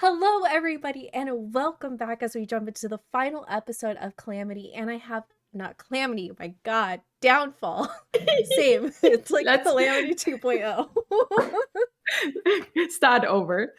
Hello, everybody, and welcome back as we jump into the final episode of Calamity. And I have not Calamity, my God, Downfall. Same. It's like Let's Calamity 2.0. start over.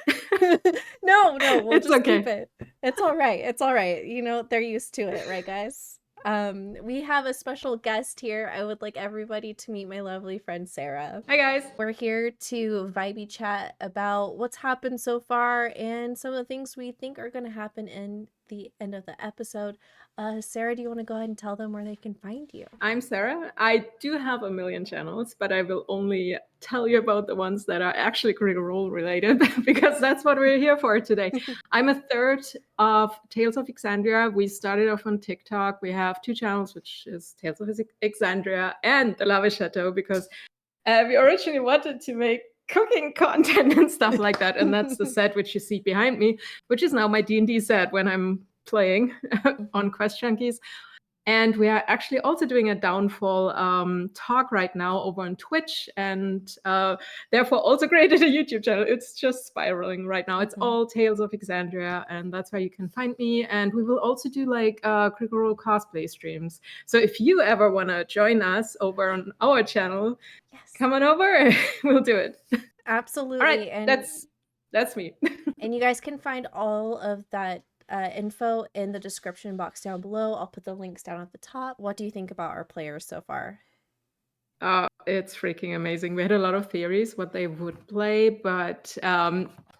No, we'll It's just keep okay. it. It's all right. It's all right. You know, they're used to it, right, guys? We have a special guest here. I would like everybody to meet my lovely friend Sarah. Hi, guys. We're here to vibey chat about what's happened so far and some of the things we think are going to happen in the end of the episode. Sarah, do you want to go ahead and tell them where they can find you? I'm Sarah. I do have a million channels, but I will only tell you about the ones that are actually Critical Role related because that's what we're here for today. I'm a third of Tales of Exandria. We started off on TikTok. We have two channels, which is Tales of Exandria and The Lava Chateau, because we originally wanted to make cooking content and stuff like that, and that's the set which you see behind me, which is now my D&D set when I'm playing on Quest Junkies. And we are actually also doing a Downfall talk right now over on Twitch, and therefore also created a YouTube channel. It's just spiraling right now. It's all Tales of Exandria, and that's where you can find me. And we will also do like Critical Role cosplay streams. So if you ever want to join us over on our channel, Yes. come on over. We'll do it. Absolutely. All right, and that's me. and you guys can find all of that info in the description box down below. I'll put the links down at the top. What do you think about our players so far? It's freaking amazing. We had a lot of theories what they would play, but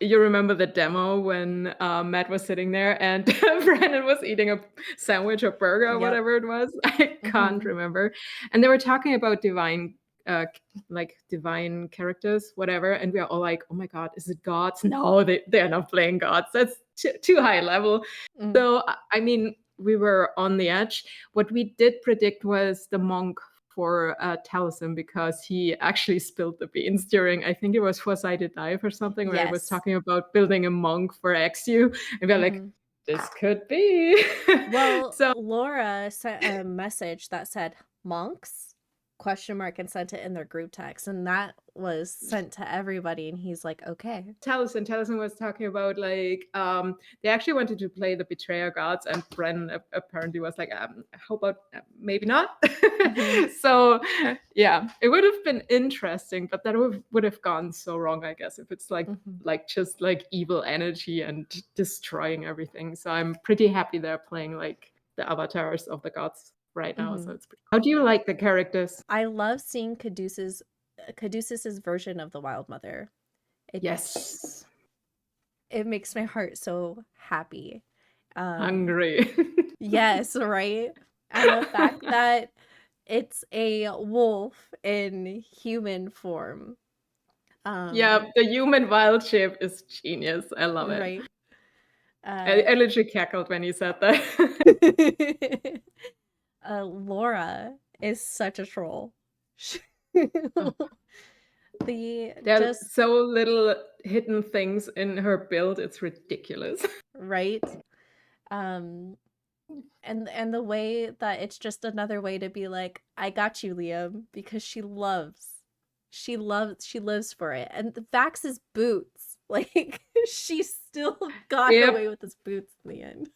you remember the demo when Matt was sitting there and Brandon was eating a sandwich or burger or whatever it was? I can't remember. And they were talking about divine characters, whatever, and we are all like, oh my god, is it gods? No, they're not playing gods. That's too high level. So I mean, we were on the edge. What we did predict was the monk for Taliesin, because he actually spilled the beans during, I think it was Four-Sided Dive or something, where he was talking about building a monk for XU, and we're like, this could be. Well, so Laura sent a message that said monks ? And sent it in their group text, and that was sent to everybody, and he's like, okay. Taliesin was talking about like they actually wanted to play the betrayer gods, and Bren apparently was like, how about maybe not? So yeah, it would have been interesting, but that would have gone so wrong, I guess, if it's like just like evil energy and destroying everything. So I'm pretty happy they're playing like the avatars of the gods right now. So it's pretty. How do you like the characters? I love seeing Caduceus's version of the Wild Mother. Yes. It makes my heart so happy. Hungry. Yes, right? And the fact that it's a wolf in human form. Yeah, the human wild shape is genius. I love it. Right. I literally cackled when you said that. Laura is such a troll. There are so little hidden things in her build. It's ridiculous. Right. And the way that it's just another way to be like, I got you, Liam, because she lives for it. And the Vax's boots, like she still got away with his boots in the end.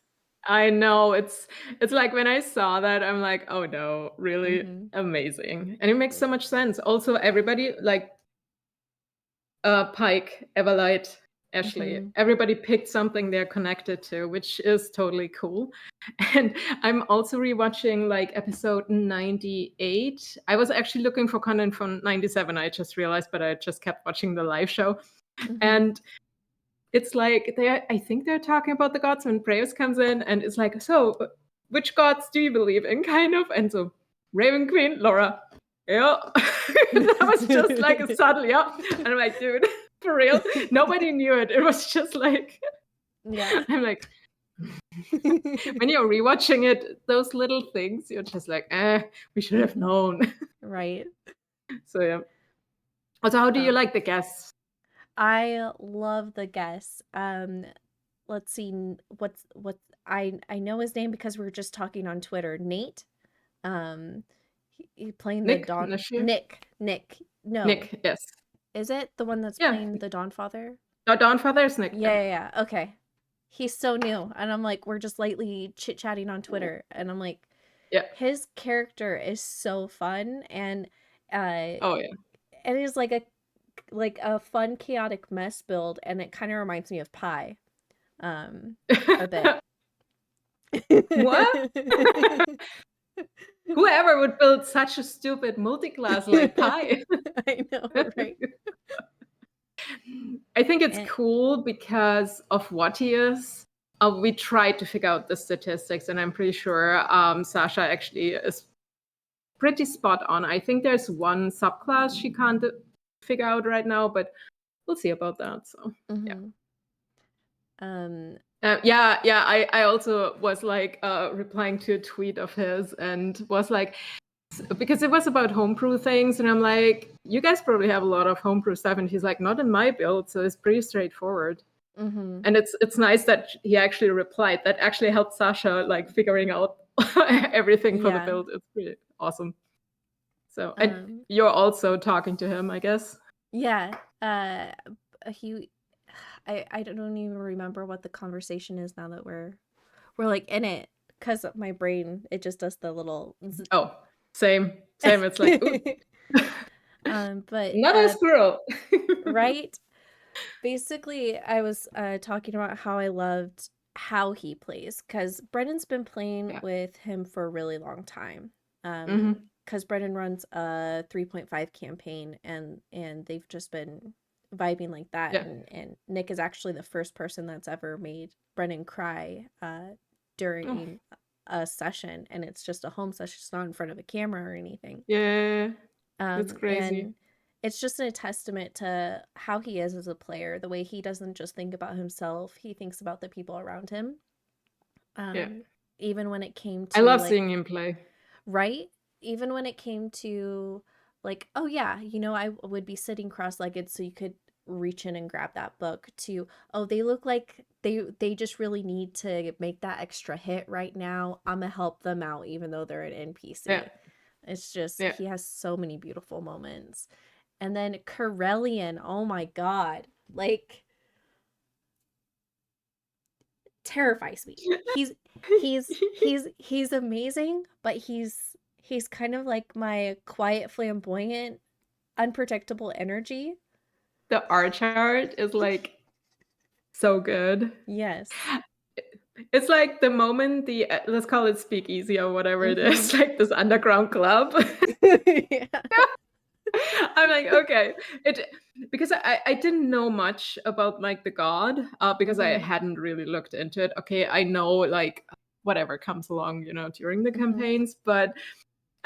I know, it's like when I saw that, I'm like, oh no, really amazing. And it makes so much sense. Also, everybody like Pike, Everlight, Ashley, everybody picked something they're connected to, which is totally cool. And I'm also rewatching like episode 98. I was actually looking for content from 97, I just realized, but I just kept watching the live show. And it's like I think they're talking about the gods when Praeus comes in, and it's like, so which gods do you believe in, kind of? And so Raven Queen, Laura. Yeah. That was just like a subtle, yeah. And I'm like, dude, for real? Nobody knew it. It was just like, yeah. I'm like, when you're rewatching it, those little things, you're just like, we should have known. Right. So yeah. Also, how do you like the guests? I love the guests. Let's see, what's I know his name because we were just talking on Twitter. Nate. He playing Nick, the Dawn. Nashir? Nick. No. Nick, yes. Is it the one that's playing the Dawn Father? Dawnfather is Nick. Yeah. Okay. He's so new. And I'm like, we're just lightly chit-chatting on Twitter. And I'm like, Yeah. his character is so fun, and Oh yeah. it is like a fun chaotic mess build, and it kind of reminds me of Pi a bit. What? Whoever would build such a stupid multi-class like Pi? I know, right? I think it's And cool because of what he is. We tried to figure out the statistics, and I'm pretty sure Sasha actually is pretty spot on. I think there's one subclass she can't figure out right now, but we'll see about that. So yeah. um I also was like replying to a tweet of his and was like, because it was about homebrew things, and I'm like, you guys probably have a lot of homebrew stuff, and he's like, not in my build, so it's pretty straightforward. And it's nice that he actually replied. That actually helped Sasha like figuring out everything for the yeah. build. It's pretty awesome. So, and you're also talking to him, I guess. Yeah. He I don't even remember what the conversation is now that we're like in it, because my brain, it just does the little Oh, same. It's like, ooh. but Another squirrel. right? Basically, I was talking about how I loved how he plays, because Brennan's been playing with him for a really long time. Because Brennan runs a 3.5 campaign, and they've just been vibing like that. And Nick is actually the first person that's ever made Brennan cry during a session, and it's just a home session. It's not in front of a camera or anything. Yeah, that's crazy. And it's just a testament to how he is as a player, the way he doesn't just think about himself, he thinks about the people around him. Even when it came to, I love like, seeing him play. Right? Even when it came to, like, oh yeah, I would be sitting cross-legged so you could reach in and grab that book, to, oh, they look like they just really need to make that extra hit right now, I'm gonna help them out even though they're an NPC. It's just, he has so many beautiful moments. And then Corellian, oh my god, like, terrifies me. He's amazing, but he's kind of like my quiet, flamboyant, unpredictable energy. The art chart is like so good. Yes. It's like the moment the let's call it speakeasy or whatever it is, like this underground club. Yeah. I'm like, okay, because I didn't know much about like the god because I hadn't really looked into it. Okay, I know like whatever comes along, during the campaigns, but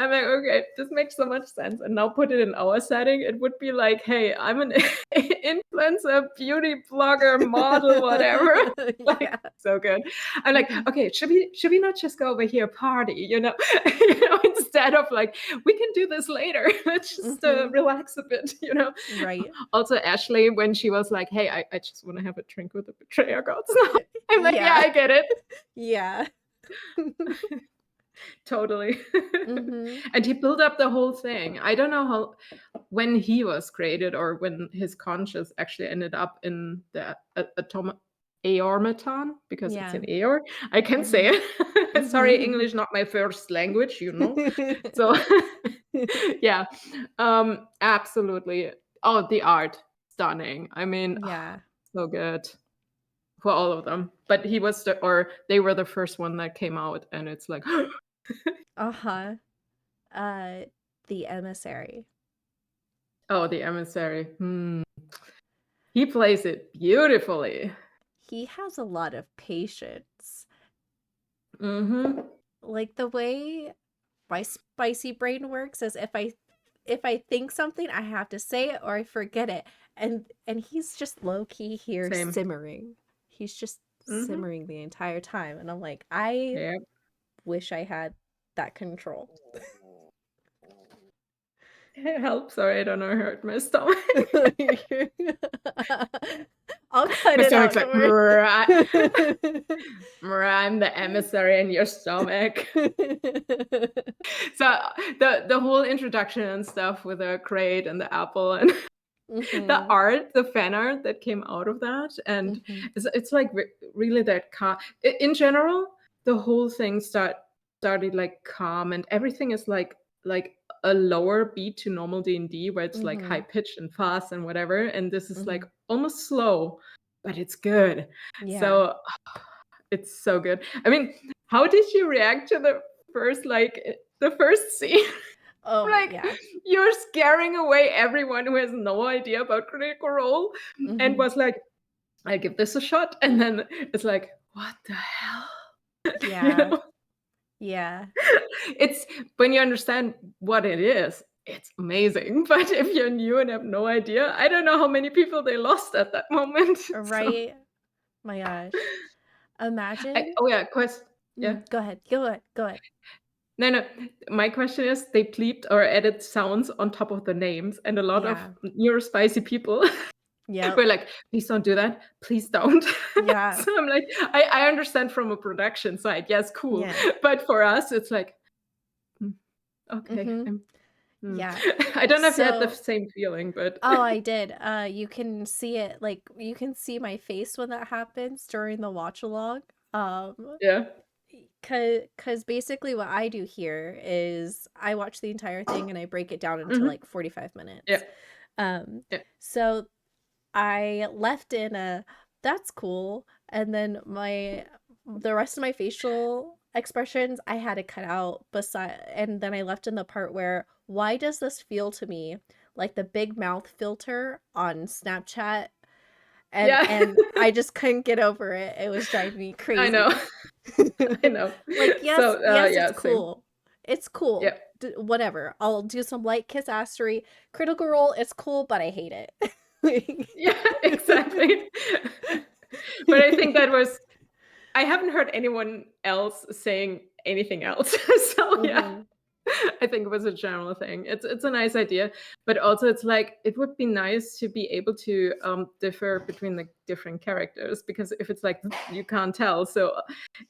I'm like, okay, this makes so much sense. And now put it in our setting, it would be like, hey, I'm an influencer, beauty blogger, model, whatever. Like, so good. I'm like, okay, should we not just go over here party, instead of like, we can do this later. Let's just relax a bit, Right. Also, Ashley, when she was like, hey, I just want to have a drink with the betrayer gods now. I'm like, yeah, I get it. Yeah. Totally. And he built up the whole thing. I don't know when he was created or when his conscious actually ended up in the Aormaton, because it's an Aor. I can say it. Sorry, English not my first language, So yeah, absolutely. Oh, the art, stunning. I mean, so good for all of them. But he was they were the first one that came out, and it's like The Emissary. Oh, the Emissary. He plays it beautifully. He has a lot of patience. Mm-hmm. Like, the way my spicy brain works is, if I think something, I have to say it or I forget it. And he's just low-key here. Same. Simmering. He's just simmering the entire time. And I'm like, I wish I had that control. Help, sorry, I don't know, I hurt my stomach. I'll cut my it out. Like, I'm the emissary in your stomach. So the whole introduction and stuff with the crate and the apple, and The Mhm. art, the fan art that came out of that, and Mhm. it's like really that calm. In general, the whole thing started like calm, and everything is like a lower beat to normal D&D, where it's like high Mhm. pitched and fast and whatever, and this is like Mhm. almost slow, but it's good. Yeah. So it's so good. I mean, how did you react to the first scene? Oh, Like, yeah. you're scaring away everyone who has no idea about Critical Role and Mhm. was like, "I give this a shot," and then it's like, "What the hell?" You Yeah. know? Yeah. It's when you understand what it is, it's amazing, but if you're new and have no idea, I don't know how many people they lost at that moment, so Right? My gosh. Imagine Oh, yeah, yeah? Go ahead. Go ahead. Go ahead. No, no. My question is, they bleeped or added sounds on top of the names, and a lot of Yeah. neurospicy people Yep. were like, "Please don't do that. Please don't." Yeah. So I'm like, I understand from a production side, yes, cool. Yeah. But for us, it's like, "Mm, okay, Mhm. mm." Yeah. I don't know if you had the So same feeling, but oh, I did. You can see it, like, you can see my face when that happens during the watch along. yeah. Cause basically what I do here is I watch the entire thing and I break it down into Mhm. like 45 Yeah, minutes. Um, yeah. so I left in a that's cool, and then the rest of my facial expressions I had to cut out beside, and then I left in the part where why does this feel to me like the big mouth filter on Snapchat, Yeah. and I just couldn't get over it. It was driving me I know. crazy. I know. Like, yes, So, yes, it's yeah, same. cool. It's cool. Yeah. Whatever. I'll do some light kiss assery. Critical Role, it's cool, but I hate it. Yeah, exactly. But I think that was I haven't heard anyone else saying anything else. So, yeah, Mhm. I think it was a general thing. It's a nice idea, but also it's like, it would be nice to be able to, differ between the different characters, because if it's like, you can't tell. So,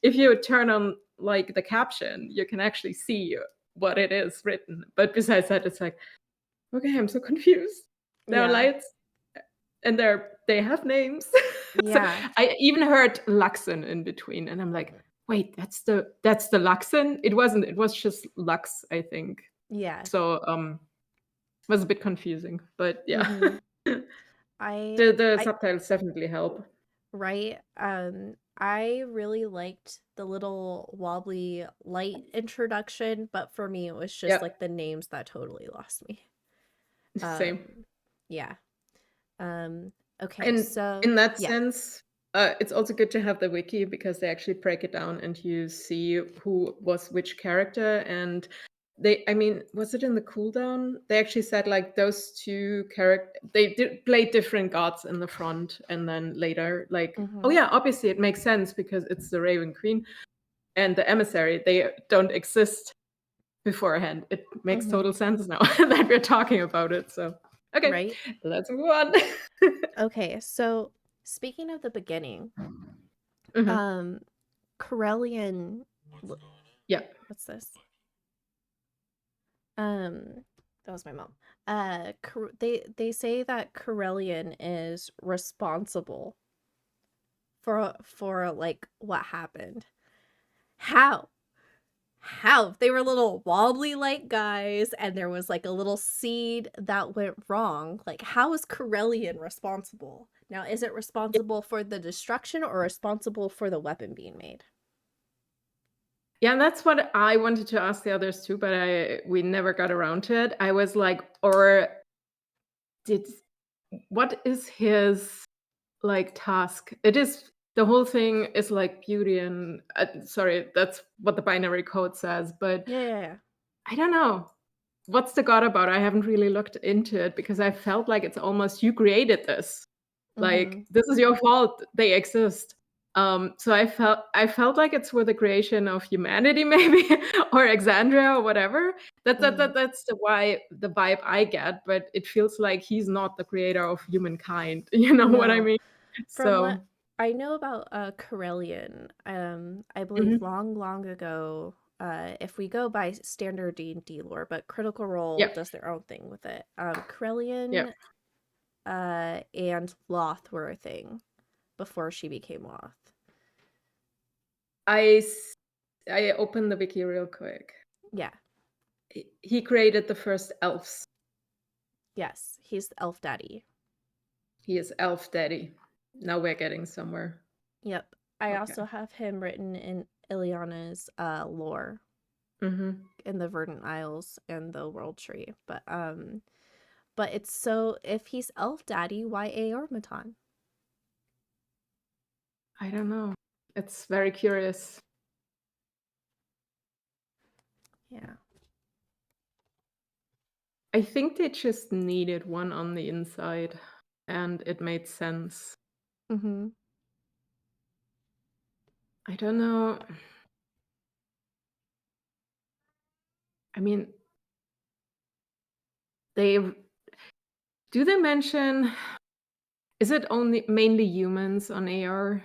if you turn on, like, the caption, you can actually see what it is written. But besides that, it's like, "Okay, I'm so confused. There are Yeah. lights, and they have names." So Yeah. I even heard Luxon in between, and I'm like, "Wait, that's the Luxon?" It wasn't, it was just Lux, I think. Yeah. So, it was a bit confusing, but yeah. Mhm. The I subtitles definitely help. right? I really liked the little wobbly light introduction, but for me it was just Yeah, like the names that totally lost me. same. Yeah. Um, okay, And so in that yeah. sense, it's also good to have the wiki, because they actually break it down and you see who was which character. And I mean, was it in the cooldown? They actually said like those two character they did play different gods in the front, and then later, like, oh Mhm. yeah, obviously it makes sense because it's the Raven Queen and the Emissary. They don't exist beforehand. It makes Mhm. total sense now that we're talking about it. So okay, Right? let's move on. Okay, so speaking of the beginning, Mhm. um Corellian Yeah. what's this? That was my mom. They say that Corellian is responsible for like what happened. How? How? They were little wobbly like guys, and there was like a little seed that went wrong. Like, how is Corellian responsible? Now, is it responsible for the destruction or responsible for the weapon being made? Yeah, and that's what I wanted to ask the others too, but we never got around to it. I was like, or did what is his like task? It is the whole thing is like beauty and sorry, that's what the binary code says, but Yeah, yeah, yeah. I don't know. What's the god about? I haven't really looked into it, because I felt like it's almost you created this. Like, Mm-hmm. this is your fault they exist. So I felt like it's for the creation of humanity, maybe, or Exandria or whatever. Mm-hmm. That's the vibe I get, but it feels like he's not the creator of humankind. You know what I No. mean? From what So I know about Corellian, I believe mhm. long, long ago, if we go by standard D&D lore, but Critical Role Yeah, does their own thing with it. yeah. Corellian and Loth were a thing before she became Loth. I opened the wiki real quick. Yeah. He created the first elves. Yes, he's the elf daddy. He is elf daddy. Now we're getting somewhere. Yep. I Okay. also have him written in Ileana's lore Mm-hmm. in the Verdant Isles and the World Tree. But it's so, if he's elf daddy, why Aormaton? I don't know. It's very curious. Yeah. I think they just needed one on the inside, and it made sense. Mm-hmm. I don't know. I mean, they mention, is it only mainly humans on AR?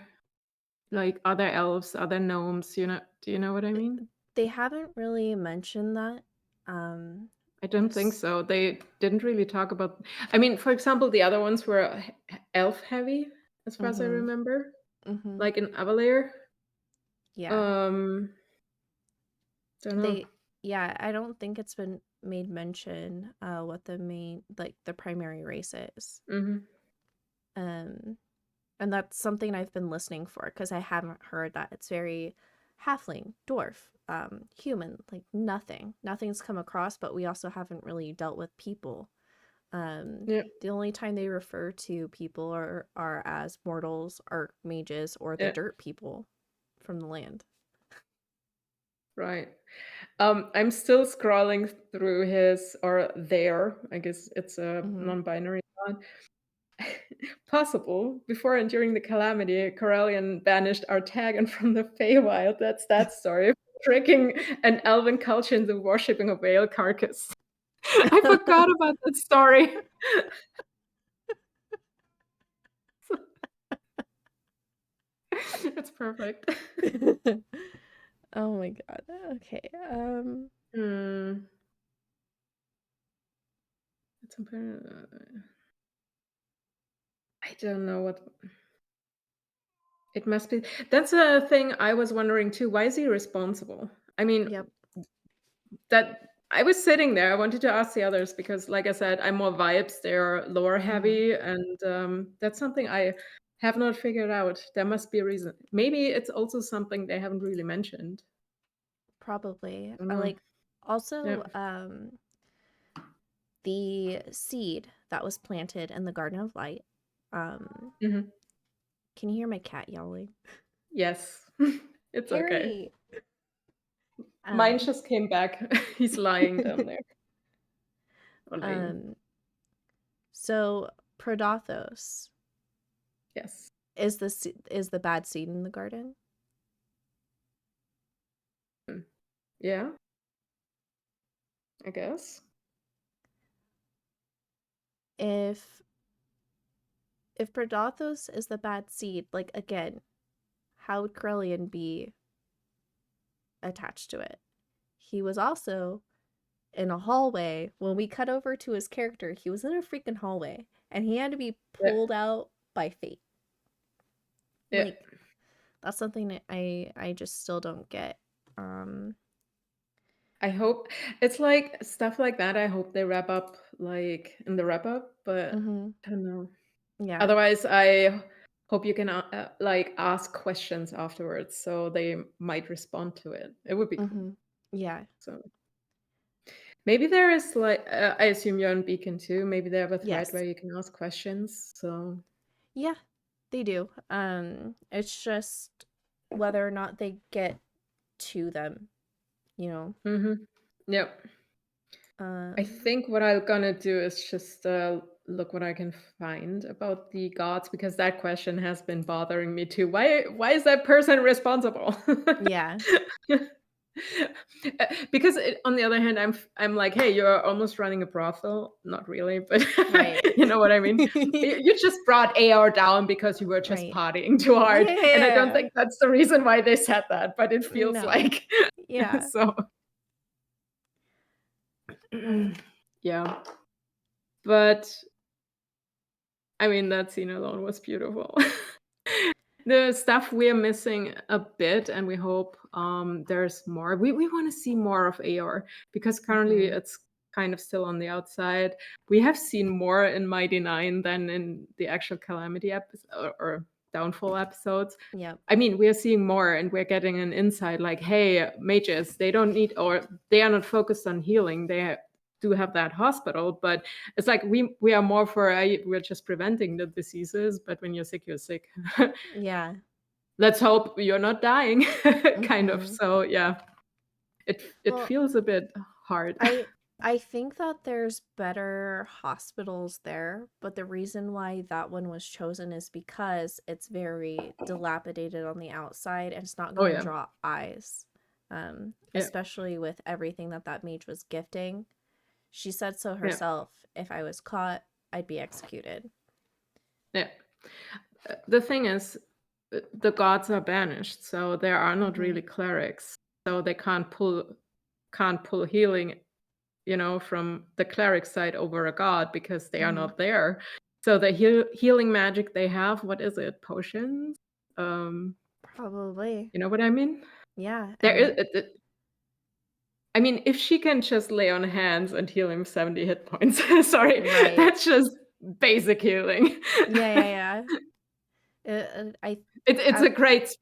Like other elves, other gnomes, do you know what I mean? They haven't really mentioned that. Um, I don't think s- so. They didn't really talk about. I mean, for example, the other ones were elf heavy, as far as I mm-hmm. remember, Mm-hmm. like in Avalair. Yeah. Um, don't know. They, yeah, I don't think it's been made mention what the main, like the primary race is. Hmm. Um, and that's something I've been listening for because I haven't heard that. It's very halfling, dwarf, human, like nothing's come across, but we also haven't really dealt with people. Yeah, The only time they refer to people are as mortals or mages or the yeah, dirt people from the land. right. I'm still scrolling through his or their. I guess it's a Mm-hmm. non-binary one. Possible before and during the calamity, Corellian banished Artagan from the Feywild. That's that story. Tricking an elven culture into worshipping a whale carcass. I forgot about that story. It's perfect. Oh my god. Okay. Hmm. It's important. I don't know what it must be. That's a thing I was wondering too. Why is he responsible? I mean, Yep. that I was sitting there. I wanted to ask the others because, like I said, I'm more vibes. They're lore Mm-hmm. heavy, and that's something I have not figured out. There must be a reason. Maybe it's also something they haven't really mentioned. Probably. I don't I know. like also Yeah. the seed that was planted in the Garden of Light. Um, Hmm. can you hear my cat yowling? Yes, it's okay. Harry. Mine Um, just came back. He's lying down there or laying. um, so Prodathos Yes. is the bad seed in the garden. Mm. Yeah, I guess. If Prodathos is the bad seed, like again, how would Corellian be attached to it? He was also in a hallway. When we cut over to his character, he was in a freaking hallway and he had to be Yeah. pulled out by fate. Yeah. Like that's something that I just still don't get. Um I hope it's like stuff like that. I hope they wrap up like in the wrap up, but mhm. I don't know. Yeah. Otherwise, I hope you can like ask questions afterwards, so they might respond to it. It would be cool. Mhm. Yeah. So maybe there is like I assume you're on Beacon too. Maybe they have a thread Yes. where you can ask questions. So Yeah, they do. It's just whether or not they get to them, you know. mm-hmm. Yep. I Um think what I'm gonna do is just look what I can find about the gods because that question has been bothering me too. Why is that person responsible? yeah, Because on the other hand, I'm like, hey, you're almost running a brothel. Not really, but right. you know what I mean. You just brought AR down because you were just Right. partying too hard, and I don't Yeah. think that's the reason why they said that. But it feels No. like Yeah. so. Yeah, but I mean, that scene alone was beautiful. The stuff we're missing a bit, and we hope, there's more. We wanna see more of Eeyore because currently Mhm. it's kind of still on the outside. We have seen more in Mighty Nein than in the actual Calamity or Downfall episodes. Yep. I mean, we're seeing more and we're getting an insight like, "Hey, mages, they don't need or they are not focused on healing. They do have that hospital," but it's like we are more for, we're just preventing the diseases, but when you're sick, you're sick. Yeah. Let's hope you're not dying, kind of. Mhm. So, yeah, it Well, feels a bit hard. I I think that there's better hospitals there, but the reason why that one was chosen is because it's very dilapidated on the outside and it's not Oh, going to yeah. draw eyes. Yeah, Especially with everything that that mage was gifting. She said so yeah, herself, if I was caught, I'd be executed. yeah. The thing is, the gods are banished, so there are not Mhm. really clerics, so they can't pull healing, from the cleric side over a god because they are Mhm. not there. So the healing magic they have, what is it? Potions? Um, Probably. you know what I mean? Yeah, There is and I mean, if she can just lay on hands and heal him 70 hit points, sorry, right. that's just basic healing. Yeah, yeah, yeah. It's I a great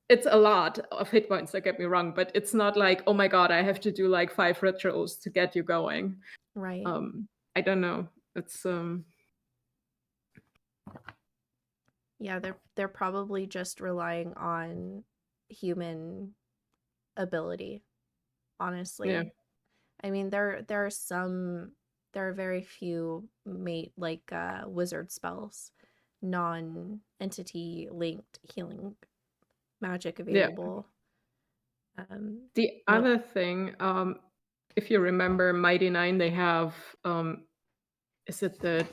it's a lot of hit points, don't get me wrong, but it's not like, "Oh my god, I have to do, like, 5 rituals to get you going." right. Um, I don't know. It's, Yeah, they're probably just relying on human ability, yeah, honestly. I mean, there are very few mate like wizard spells, non-entity linked healing magic yeah. available. Um, The no, other thing, if you remember Mighty Nein, they have, is it the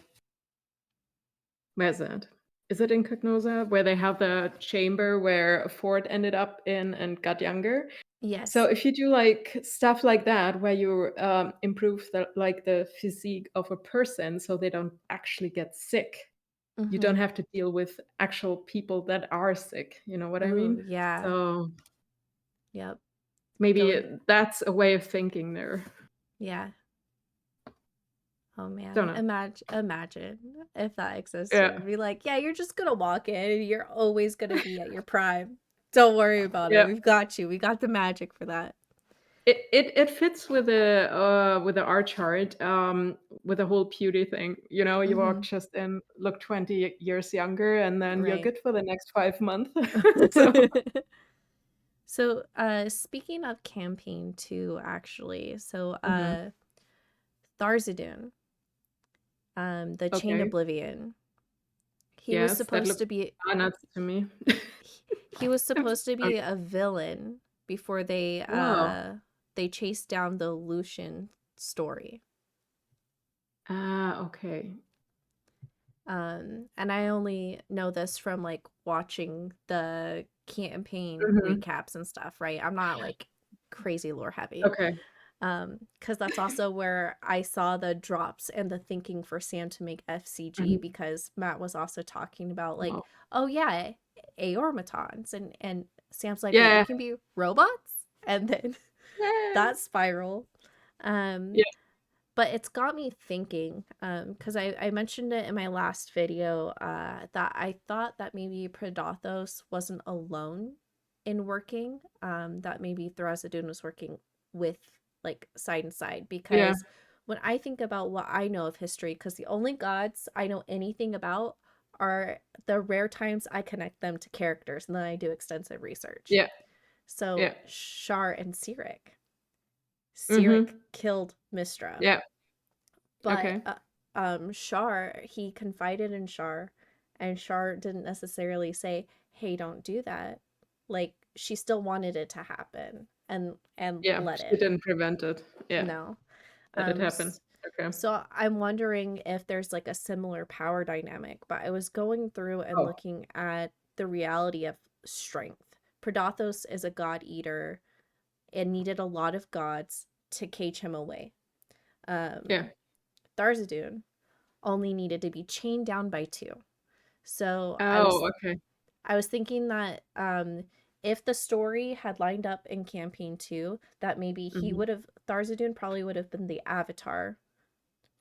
where is it? Is it in Cognosa where they have the chamber where Ford ended up in and got younger? So yes. if you do like stuff like that where you improve the physique of a person so they don't actually get sick, you don't Mm-hmm. have to deal with actual people that are sick. You know what I Ooh, mean? yeah. So Yep. maybe Going, that's a way of thinking there. yeah. Oh Don't man, know. imagine if that Yeah. existed. Be like, yeah, you're just gonna walk in and you're always gonna be at your prime. Don't worry about it. Yeah. We've got you. We got the magic for that. It fits with the art chart, with the whole beauty thing. You walk Mm-hmm. just in, look 20 years younger, and then you're Right. good for the next 5 months. So So, speaking of campaign two, actually, so mhm. Tharzadun, the Chained Okay. Oblivion, he was Yes, that supposed looks to be nuts to me. he was supposed to Okay. be a villain before Wow. they chased down the Lucian story. Ah, okay. And I only know this from like watching the campaign Mhm. recaps and stuff, right? I'm not like crazy lore heavy. Okay. Because that's also where I saw the drops and the thinking for Sam to make FCG Mhm. because Matt was also talking about like, Wow. oh yeah, aormatons and Sam's like, wait, they Yeah. can be robots? And then Yeah. that spiral. Um, Yeah. but it's got me thinking, because I mentioned it in my last video, that I thought that maybe Predathos wasn't alone in working, that maybe Thrasadun was working with like side and side Yeah. because when I think about what I know of history, because the only gods I know anything about are the rare times I connect them to characters and then I do extensive research. Yeah. So Yeah. Shar and Sirik. Sirik Mhm. killed Mistra. Yeah. But Okay. Shar, he confided in Shar, and Shar didn't necessarily say, "Hey, don't do that." Like she still wanted it to happen and Yeah. let She it. didn't prevent it. Yeah. No. Let it happen. Okay. So I'm wondering if there's like a similar power dynamic, but I was going through and Oh, looking at the reality of strength. Predathos is a god eater and needed a lot of gods to cage him away. yeah. Um Tharzadun only needed to be chained down by two. So Oh, okay. I was thinking that if the story had lined up in campaign 2, that maybe he Mhm. would have Tharzadun probably would have been the avatar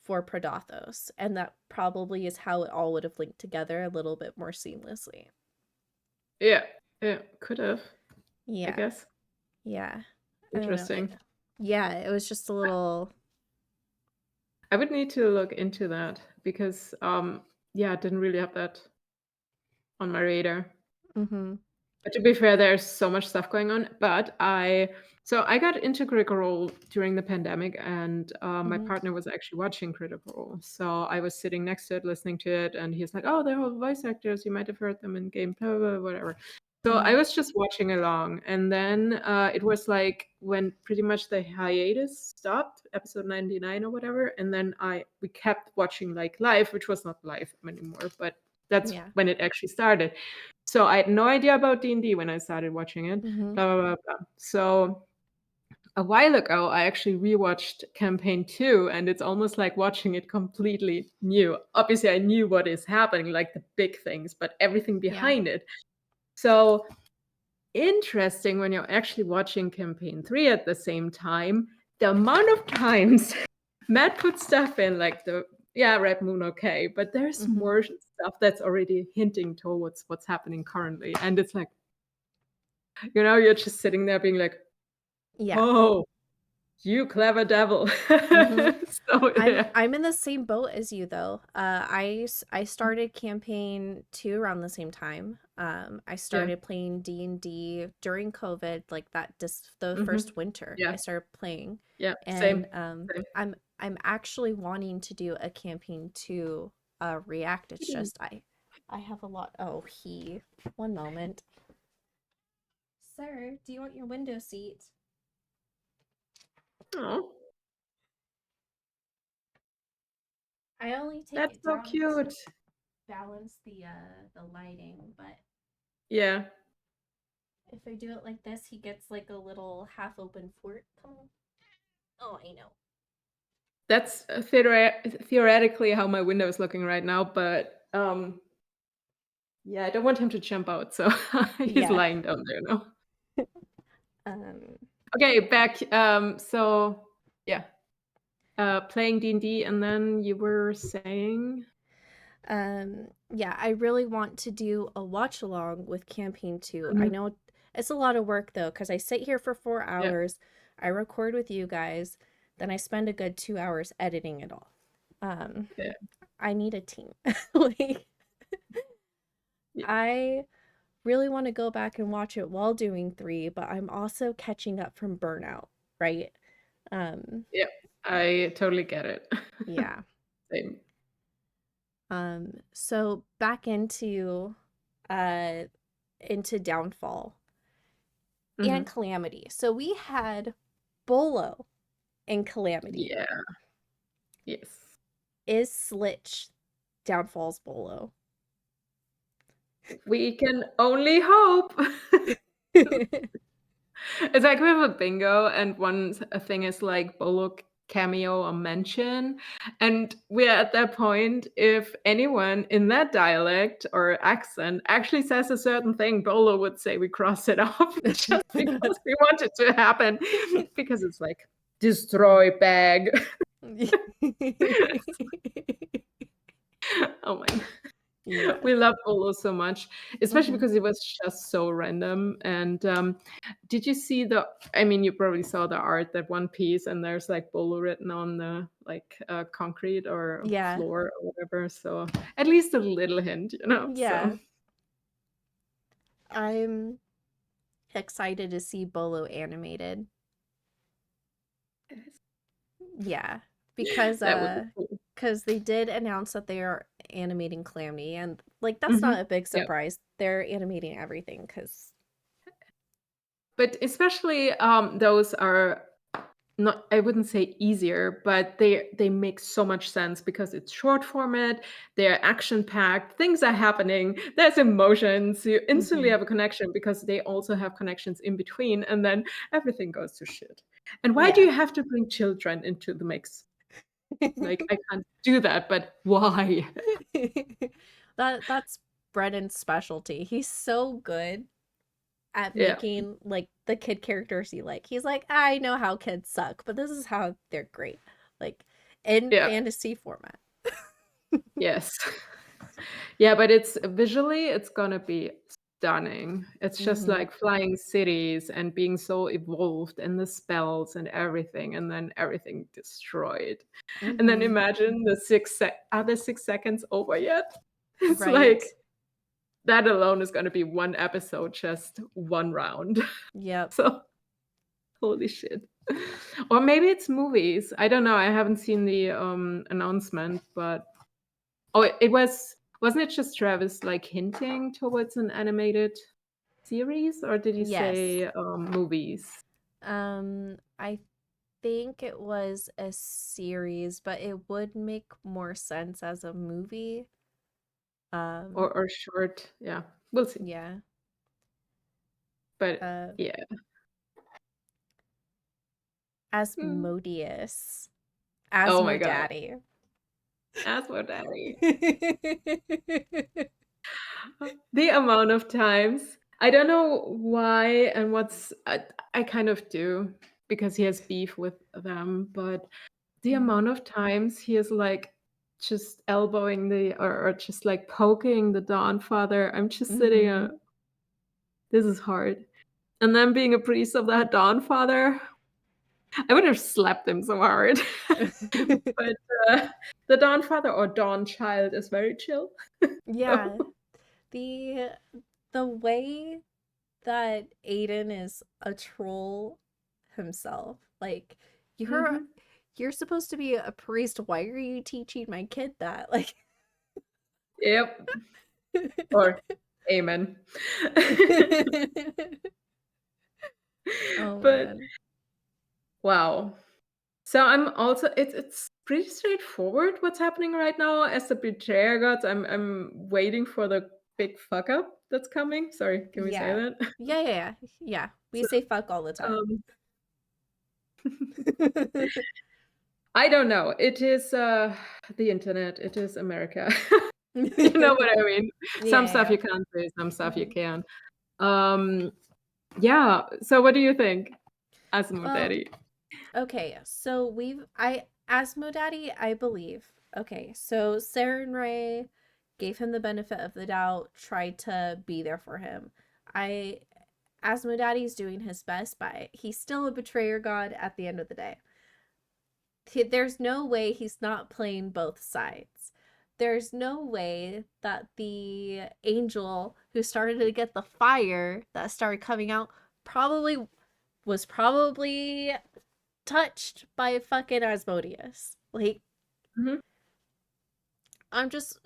for Predathos, and that probably is how it all would have linked together a little bit more seamlessly. Yeah, yeah, could have, I Yeah. guess. Yeah. I don't know. Interesting. Yeah, it was just a little. I would need to look into that because, yeah, I didn't really have that on my radar. Mhm. But to be fair, there's so much stuff going on. But I got into Critical Role during the pandemic, and my Mhm. partner was actually watching Critical Role. So I was sitting next to it, listening to it, and he's like, "Oh, they're all voice actors. You might have heard them in game, blah blah, blah whatever." So I Mhm. was just watching along, and then it was like when pretty much the hiatus stopped, episode 99 or whatever, and then we kept watching like live, which was not live anymore, but that's Yeah. when it actually started. So I had no idea about D&D when I started watching it, Mhm. blah, blah, blah, blah. So a while ago, I actually rewatched campaign 2, and it's almost like watching it completely new. Obviously, I knew what is happening, like the big things, but everything Yeah. behind it. So interesting when you're actually watching campaign 3 at the same time, the amount of times Matt put stuff in like Red Moon, okay, but there's Mhm. more stuff that's already hinting towards what's happening currently. And it's like, you're just sitting there being like, Yeah. "Oh, you clever devil." Mhm. So, yeah. I'm in the same boat as you though. I started campaign 2 around the same time. I Yeah. started playing D&D during COVID, like the Mhm. first winter. Yeah. I started playing, Yeah. and Same. Same. I'm actually wanting to do a campaign 2 react. It's just I have a lot. Oh, he. One moment. Sir, do you want your window seat? Oh, I only take that's it so down to cute. balance the lighting, but Yeah. if I do it like this, he gets like a little half open fort. Come on. Oh, I know. That's theoretically how my window is looking right now, but, yeah, I don't want him to jump out, so he's Yeah. lying down there now. Um Okay, back, so yeah, playing D&D, and then you were saying? yeah, I really want to do a watch along with campaign 2. I Mhm. know it's a lot of work though cuz I sit here for 4 Yeah. hours, I record with you guys, then I spend a good 2 hours editing it all. Um Yeah. I need a team. Like Yeah. I really want to go back and watch it while doing 3, but I'm also catching up from burnout, right? Um, Yeah. I totally get it. yeah. Same. So back uh into Downfall and Mhm. Calamity. So we had Bolo and Calamity. Yeah. Yes. Is Slitch Downfall's Bolo? We can only hope. It's like we have a bingo, and a thing is like Bullock cameo or mention, and we're at that point. If anyone in that dialect or accent actually says a certain thing, Bolo would say we cross it off just because we want it to happen, because it's like destroy bag. Oh my god. Yeah. We love Bolo so much, especially Mhm. because it was just so random. And did you see I mean, you probably saw the art, that one piece, and there's like Bolo written on the like concrete or Yeah. floor or whatever. So at least a little hint. So Yeah. I'm excited to see Bolo animated. Yeah, because that would be cool. because they did announce that they are animating Calamity, and like that's Hmm. not a big Yeah. surprise. They're animating everything because But especially those are not, I wouldn't say easier, but they make so much sense because it's short format, they're action packed, things are happening, there's emotions, you instantly hmm have a connection because they also have connections in between, and then everything goes to shit. And why do yeah, you have to bring children into the mix? Like, I can't do that, but why? That's Brennan's specialty. He's so good at Yeah, making like the kid characters you like. He's like, I know how kids suck, but this is how they're great. Like in yeah, fantasy format. yes. Yeah, but it's visually, it's gonna be stunning. It's just Mm-hmm. like flying cities and being so evolved and the spells and everything, and then everything destroyed. And then Mm-hmm. imagine the are the 6 seconds over yet? It's Right. like that alone is gonna be one episode, just one round. Yep. So holy shit. Or maybe it's movies. I don't know. I haven't seen the announcement, but oh, it wasn't it just Travis like hinting towards an animated series, or did you Yes. say movies? I think it was a series, but it would make more sense as a movie. Um, Or short? Yeah, we'll see. yeah. But Uh, yeah. Mm. Asmodeus. Oh my god. Asmodaddy. That's what daddy. The amount of times. I don't know why and I kind of do because he has beef with them, but the Mhm. amount of times he is like just elbowing or just like poking the Dawn Father. I'm just sitting Mhm. this is hard. And then being a priest of that Dawn Father, I would have slapped him so hard. But the Dawn Father or Dawn Child is very chill. So, Yeah, the the way that Aiden is a troll himself. Like you're mhm. you're supposed to be a priest. Why are you teaching my kid that? Like Yep. Or amen. Oh But man. wow. So I'm also it's pretty straightforward what's happening right now as the betrayer gods. I'm waiting for the big fuck up that's coming. Sorry, can we say Yeah. that? Yeah. We So, say fuck all the time. um, I don't know. It is the internet. It is America. You know what I mean? Some stuff Yeah. you can't say, some stuff you Hmm. can. Um, yeah. So what do you think, Asimo Well, Daddy? okay, so I Asmodaddy, I believe. Okay, so Sarah and Ray gave him the benefit of the doubt, tried to be there for him. I Asmodaddy's doing his best, but he's still a betrayer god at the end of the day. There's no way he's not playing both sides. There's no way that the angel who started to get the fire that started coming out probably touched by fucking Asmodeus. Like, Mhm. I'm just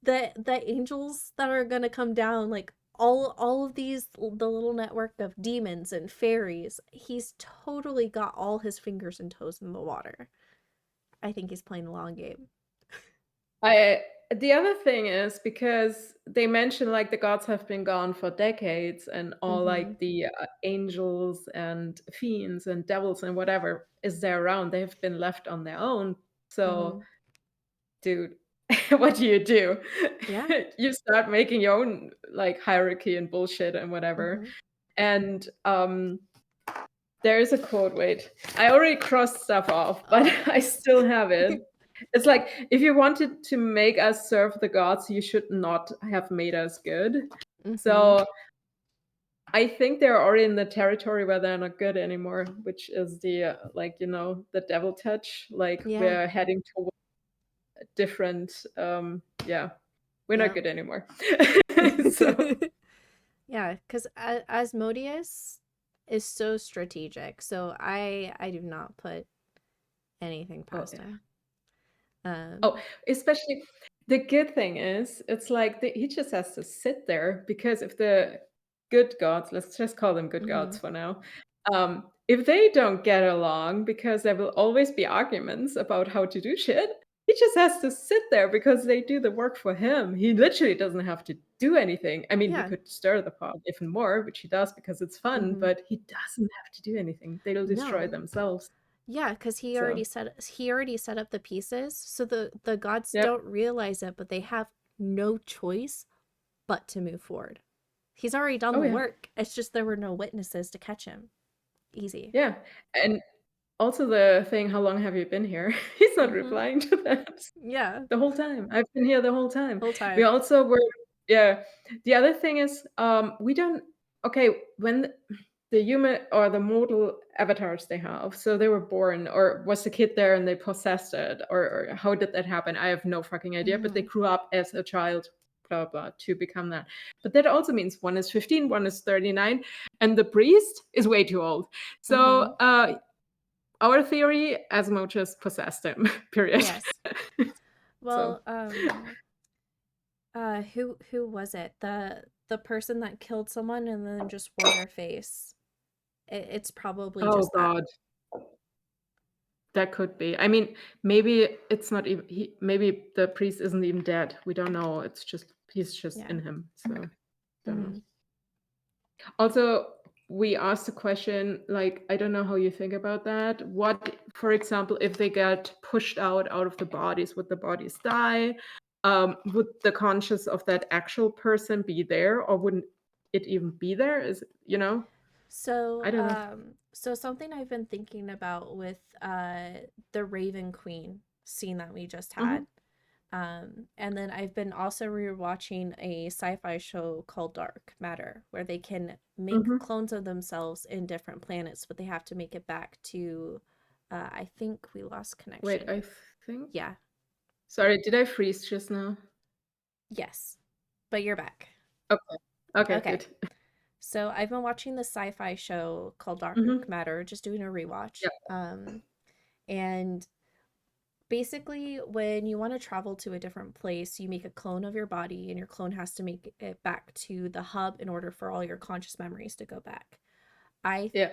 the angels that are gonna come down, like all of these the little network of demons and fairies, he's totally got all his fingers and toes in the water. I think he's playing the long game. I the other thing is because they mention like the gods have been gone for decades and all Mm-hmm. like the angels and fiends and devils and whatever is there around. They have been left on their own. Mm-hmm. So, dude, what do? Yeah. You start making your own like hierarchy and bullshit and whatever. Mm-hmm. And there is a quote. Wait, I already crossed stuff off, but Oh I yes. still have it. It's like if you wanted to make us serve the gods, you should not have made us good. Mm-hmm. So I think they're already in the territory where they're not good anymore, which is the like the devil touch. Like Yeah. we're heading towards a different. Yeah, we're not Yeah. good anymore. So Yeah, because Asmodeus is so strategic. So I do not put anything oh past yeah. him. Oh, Um, especially the good thing is, it's like he just has to sit there because if the good gods, let's just call them good gods mhm. for now, if they don't get along, because there will always be arguments about how to do shit, he just has to sit there because they do the work for him. He literally doesn't have to do anything. I mean, he Yeah. could stir the pot even more, which he does because it's fun, Mhm. but he doesn't have to do anything. They'll destroy No. themselves. Yeah, because So, he already set up the pieces, so the gods yep. don't realize it, but they have no choice but to move forward. He's already done Oh the yeah. work. It's just there were no witnesses to catch him. Easy. Yeah. And also the thing, how long have you been here? He's not Mm-hmm. replying to that. Yeah, The whole time. I've been here the whole time. whole We time. also were, yeah. The other thing is, we don't, okay, when the human or the mortal avatars they have, so they were born, or was the kid there and they possessed it, or how did that happen? I have no fucking idea, but they Mm-hmm. grew up as a child, blah, blah, to become that. But that also means one is 15, one is 39, and the priest is way too old. Mm-hmm. So, our theory, Asimo just possessed him, period. Yes. So, Well, who was it? The person that killed someone and then just wore their face. It's probably oh just that. God, that could be. I mean, maybe it's not even maybe the priest isn't even dead. We don't know. It's just he's just Yeah. in him. So don't know. Mm-hmm. Also, we asked a question like, I don't know how you think about that. What, for example, if they get pushed out of the bodies, would the bodies die? Would the conscious of that actual person be there, or wouldn't it even be there? Is So, I don't know. so something I've been thinking about with the Raven Queen scene that we just Hmm. had. And then I've been also rewatching a sci-fi show called Dark Matter, where they can make Hmm. clones of themselves in different planets, but they have to make it back to I think we lost Wait, connection. I think. Yeah. Sorry, did I freeze just now? Yes. But you're back. Okay. Okay, Okay. good. So I've been watching the sci-fi show called Dark Hmm. Matter, just doing a rewatch. Yep. And basically, when you want to travel to a different place, you make a clone of your body, and your clone has to make it back to the hub in order for all your conscious memories to go back. I Yeah.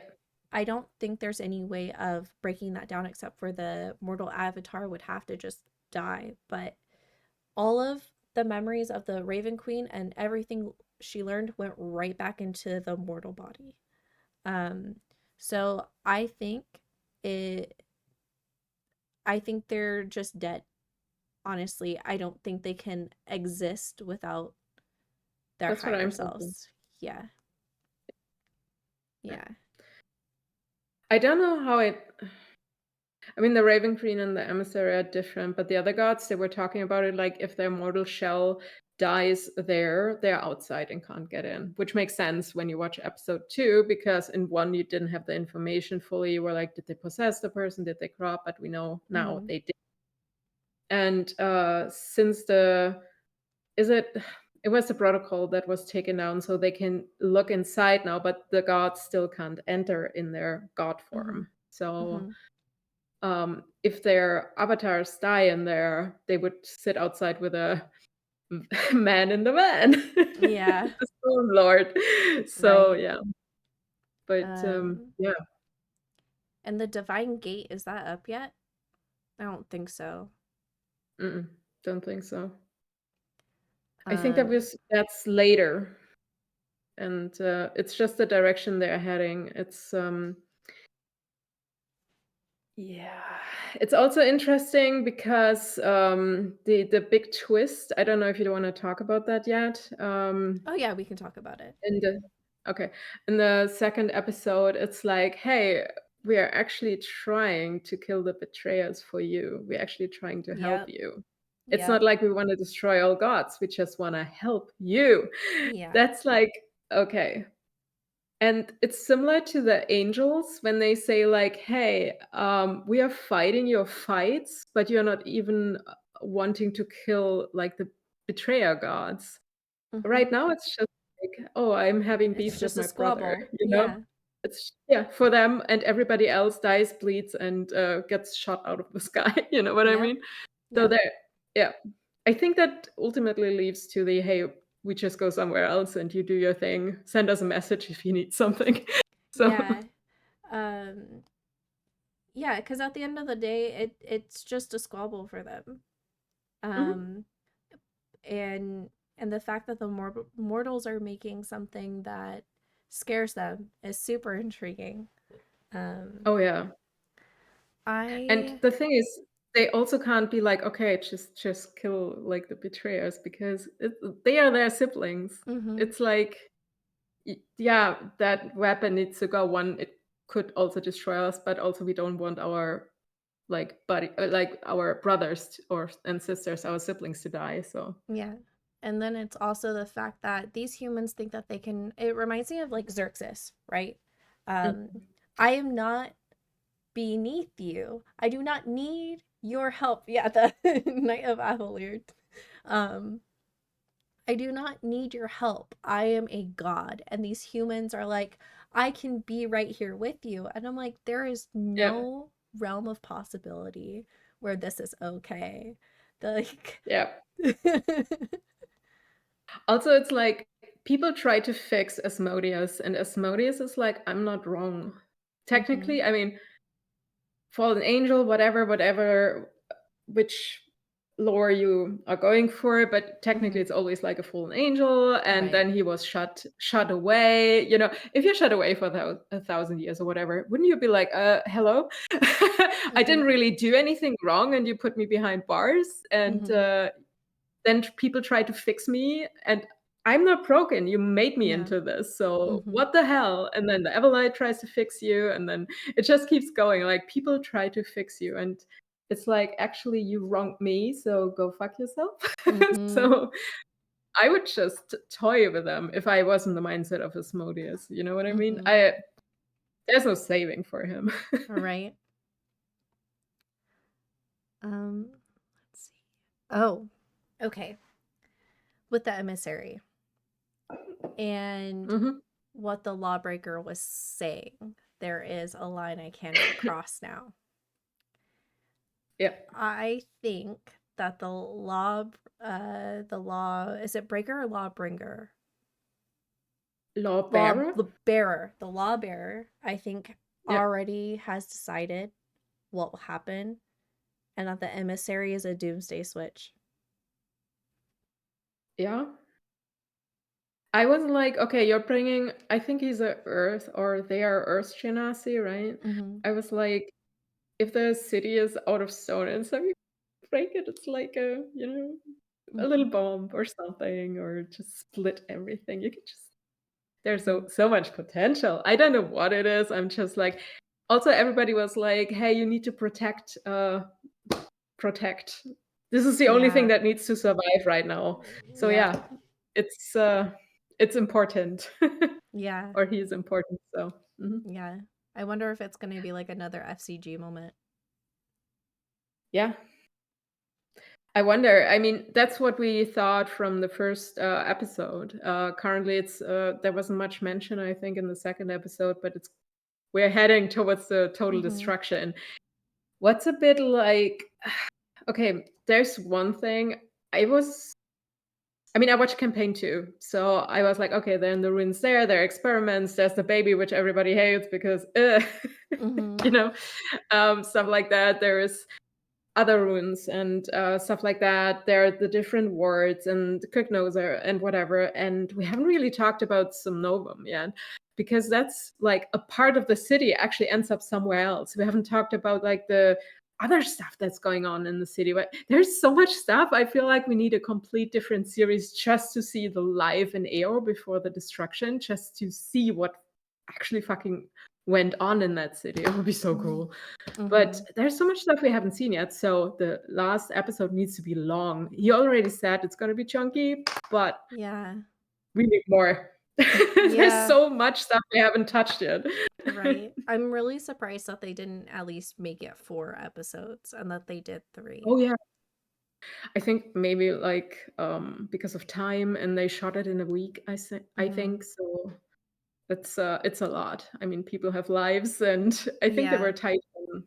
I don't think there's any way of breaking that down except for the mortal avatar would have to just die, but all of the memories of the Raven Queen and everything she learned went right back into the mortal body. Um so it I think they're just dead. Honestly, I don't think they can exist without their That's what higher I'm thinking. selves. Yeah. Yeah. Yeah. I don't know how it. I mean, the Raven Queen and the Emissary are different, but the other gods, they were talking about it like if their mortal shell dies there, they're outside and can't get in, which makes sense when you watch episode 2, because in 1, you didn't have the information fully. You were like, did they possess the person? Did they corrupt? But we know now Mhm. they did. And since the is it it was the protocol that was taken down, so they can look inside now, but the gods still can't enter in their god Mhm. form. So Mhm. if their avatars die in there, they would sit outside with a man in the van, Yeah. the storm lord. So Right. yeah, but Um yeah, and the divine gate, is that up yet? I don't think so. mm-mm, don't think so. I think Um that's later, and it's just the direction they're heading. It's yeah, it's also interesting because the big twist. I don't know if you want to talk about that yet. oh yeah, we can talk about it. In the okay, in the second episode, it's like, hey, we are actually trying to kill the betrayers for you. We're actually trying to help Yep. you. It's not Yep. like we want to destroy all gods. We just want to help you. Yeah. That's like okay. And it's similar to the angels when they say like, "Hey, we are fighting your fights, but you're not even wanting to kill like the betrayer gods." Right Mhm. now, it's just like, "Oh, I'm having It's beef with just a my brother," squabble. you know? Yeah. It's yeah, for them, and everybody else dies, bleeds, and gets shot out of the sky. You know what I Yep. mean? So Yep. there, yeah. I think that ultimately leads to the hey, we just go somewhere else and you do your thing. Send us a message if you need something. So Yeah. Um yeah, because at the end of the day, it's just a squabble for them. mhm. Um and the fact that the mortals are making something that scares them is super intriguing. Um Oh yeah. And I the thing is, they also can't be like, okay, just kill like the betrayers because they are their siblings. Mhm. It's like, yeah, that weapon needs to go. One, it could also destroy us, but also we don't want our like our brothers or and sisters, our siblings to die. So Yeah. And then it's also the fact that these humans think that they can, it reminds me of like Xerxes, right? Um, mm, I am not beneath you. I do not need your help. Yeah, the Knight of Avalere. Um, I do not need your help. I am a god. And these humans are like, I can be right here with you. And I'm like, there is yeah, no realm of possibility where this is okay. The, like, yeah. Also, it's like people try to fix Asmodeus, and Asmodeus is like, I'm not wrong. hmm Technically, I mean, fallen angel, whatever, which lore you are going for, but technically hmm it's always like a fallen angel, and Right. then he was shut away. You know, if you're shut away for a thousand years or whatever, wouldn't you be like, hello? I hmm didn't really do anything wrong, and you put me behind bars, and hmm then people try to fix me, and I'm not broken. You made me Yeah. into this. So hmm what the hell? And then the Everlight tries to fix you, and then it just keeps going. Like people try to fix you, and it's like actually you wronged me, so go fuck yourself. hmm So I would just toy with them if I was in the mindset of Asmodeus. You know what I mean? hmm I There's no saving for him. All right. Let's see. Oh, okay. With the emissary and Mhm. what the lawbreaker was saying, there is a line I cannot cross now. Yeah. I think that the law, is it breaker or lawbringer? Law bearer? The law bearer, I think Yeah. already has decided what will happen, and that the emissary is a doomsday switch. Yeah. I was like, okay, you're bringing, I think he's a Earth or they are Earth Genasi, right? Mm-hmm. I was like, if the city is out of stone and so you break it, it's like a little Mm-hmm. bomb or something, or just split everything. You could just, there's Mm-hmm. so much potential. I don't know what it is. I'm just like, also everybody was like, hey, you need to protect. This is the only thing Yeah. that needs to survive right now. So Yeah. yeah, it's uh it's important. Yeah. Or he is important. So mhm. Yeah. I wonder if it's going to be like another FCG moment. Yeah, I wonder. I mean, that's what we thought from the first episode. Currently, it's there wasn't much mention, I think, in the second episode, but it's we're heading towards the total Mm-hmm. destruction. What's a bit like? Okay, there's one thing. I mean, I watched campaign 2, so I was like, okay, then the ruins there are experiments. There's the baby, which everybody hates because, Mm-hmm. you know, stuff like that. There is other runes and stuff like that. There are the different wards and Cognoser and whatever. And we haven't really talked about Somnovum yet because that's like a part of the city actually ends up somewhere else. We haven't talked about like the other stuff that's going on in the city. But there's so much stuff. I feel like we need a complete different series just to see the life in Eor before the destruction, just to see what actually fucking went on in that city. It would be so Mm-hmm. cool. But Mm-hmm. there's so much stuff we haven't seen yet, so the last episode needs to be long. He already said it's gonna be chunky, but Yeah. we need more. There's Yeah. so much stuff we haven't touched yet. Right. I'm really surprised that they didn't at least make it 4 episodes and that they did 3. Oh yeah. I think maybe like because of time and they shot it in a week, I Mm-hmm. think so. It's a lot. I mean, people have lives and I think they Yeah. were tight on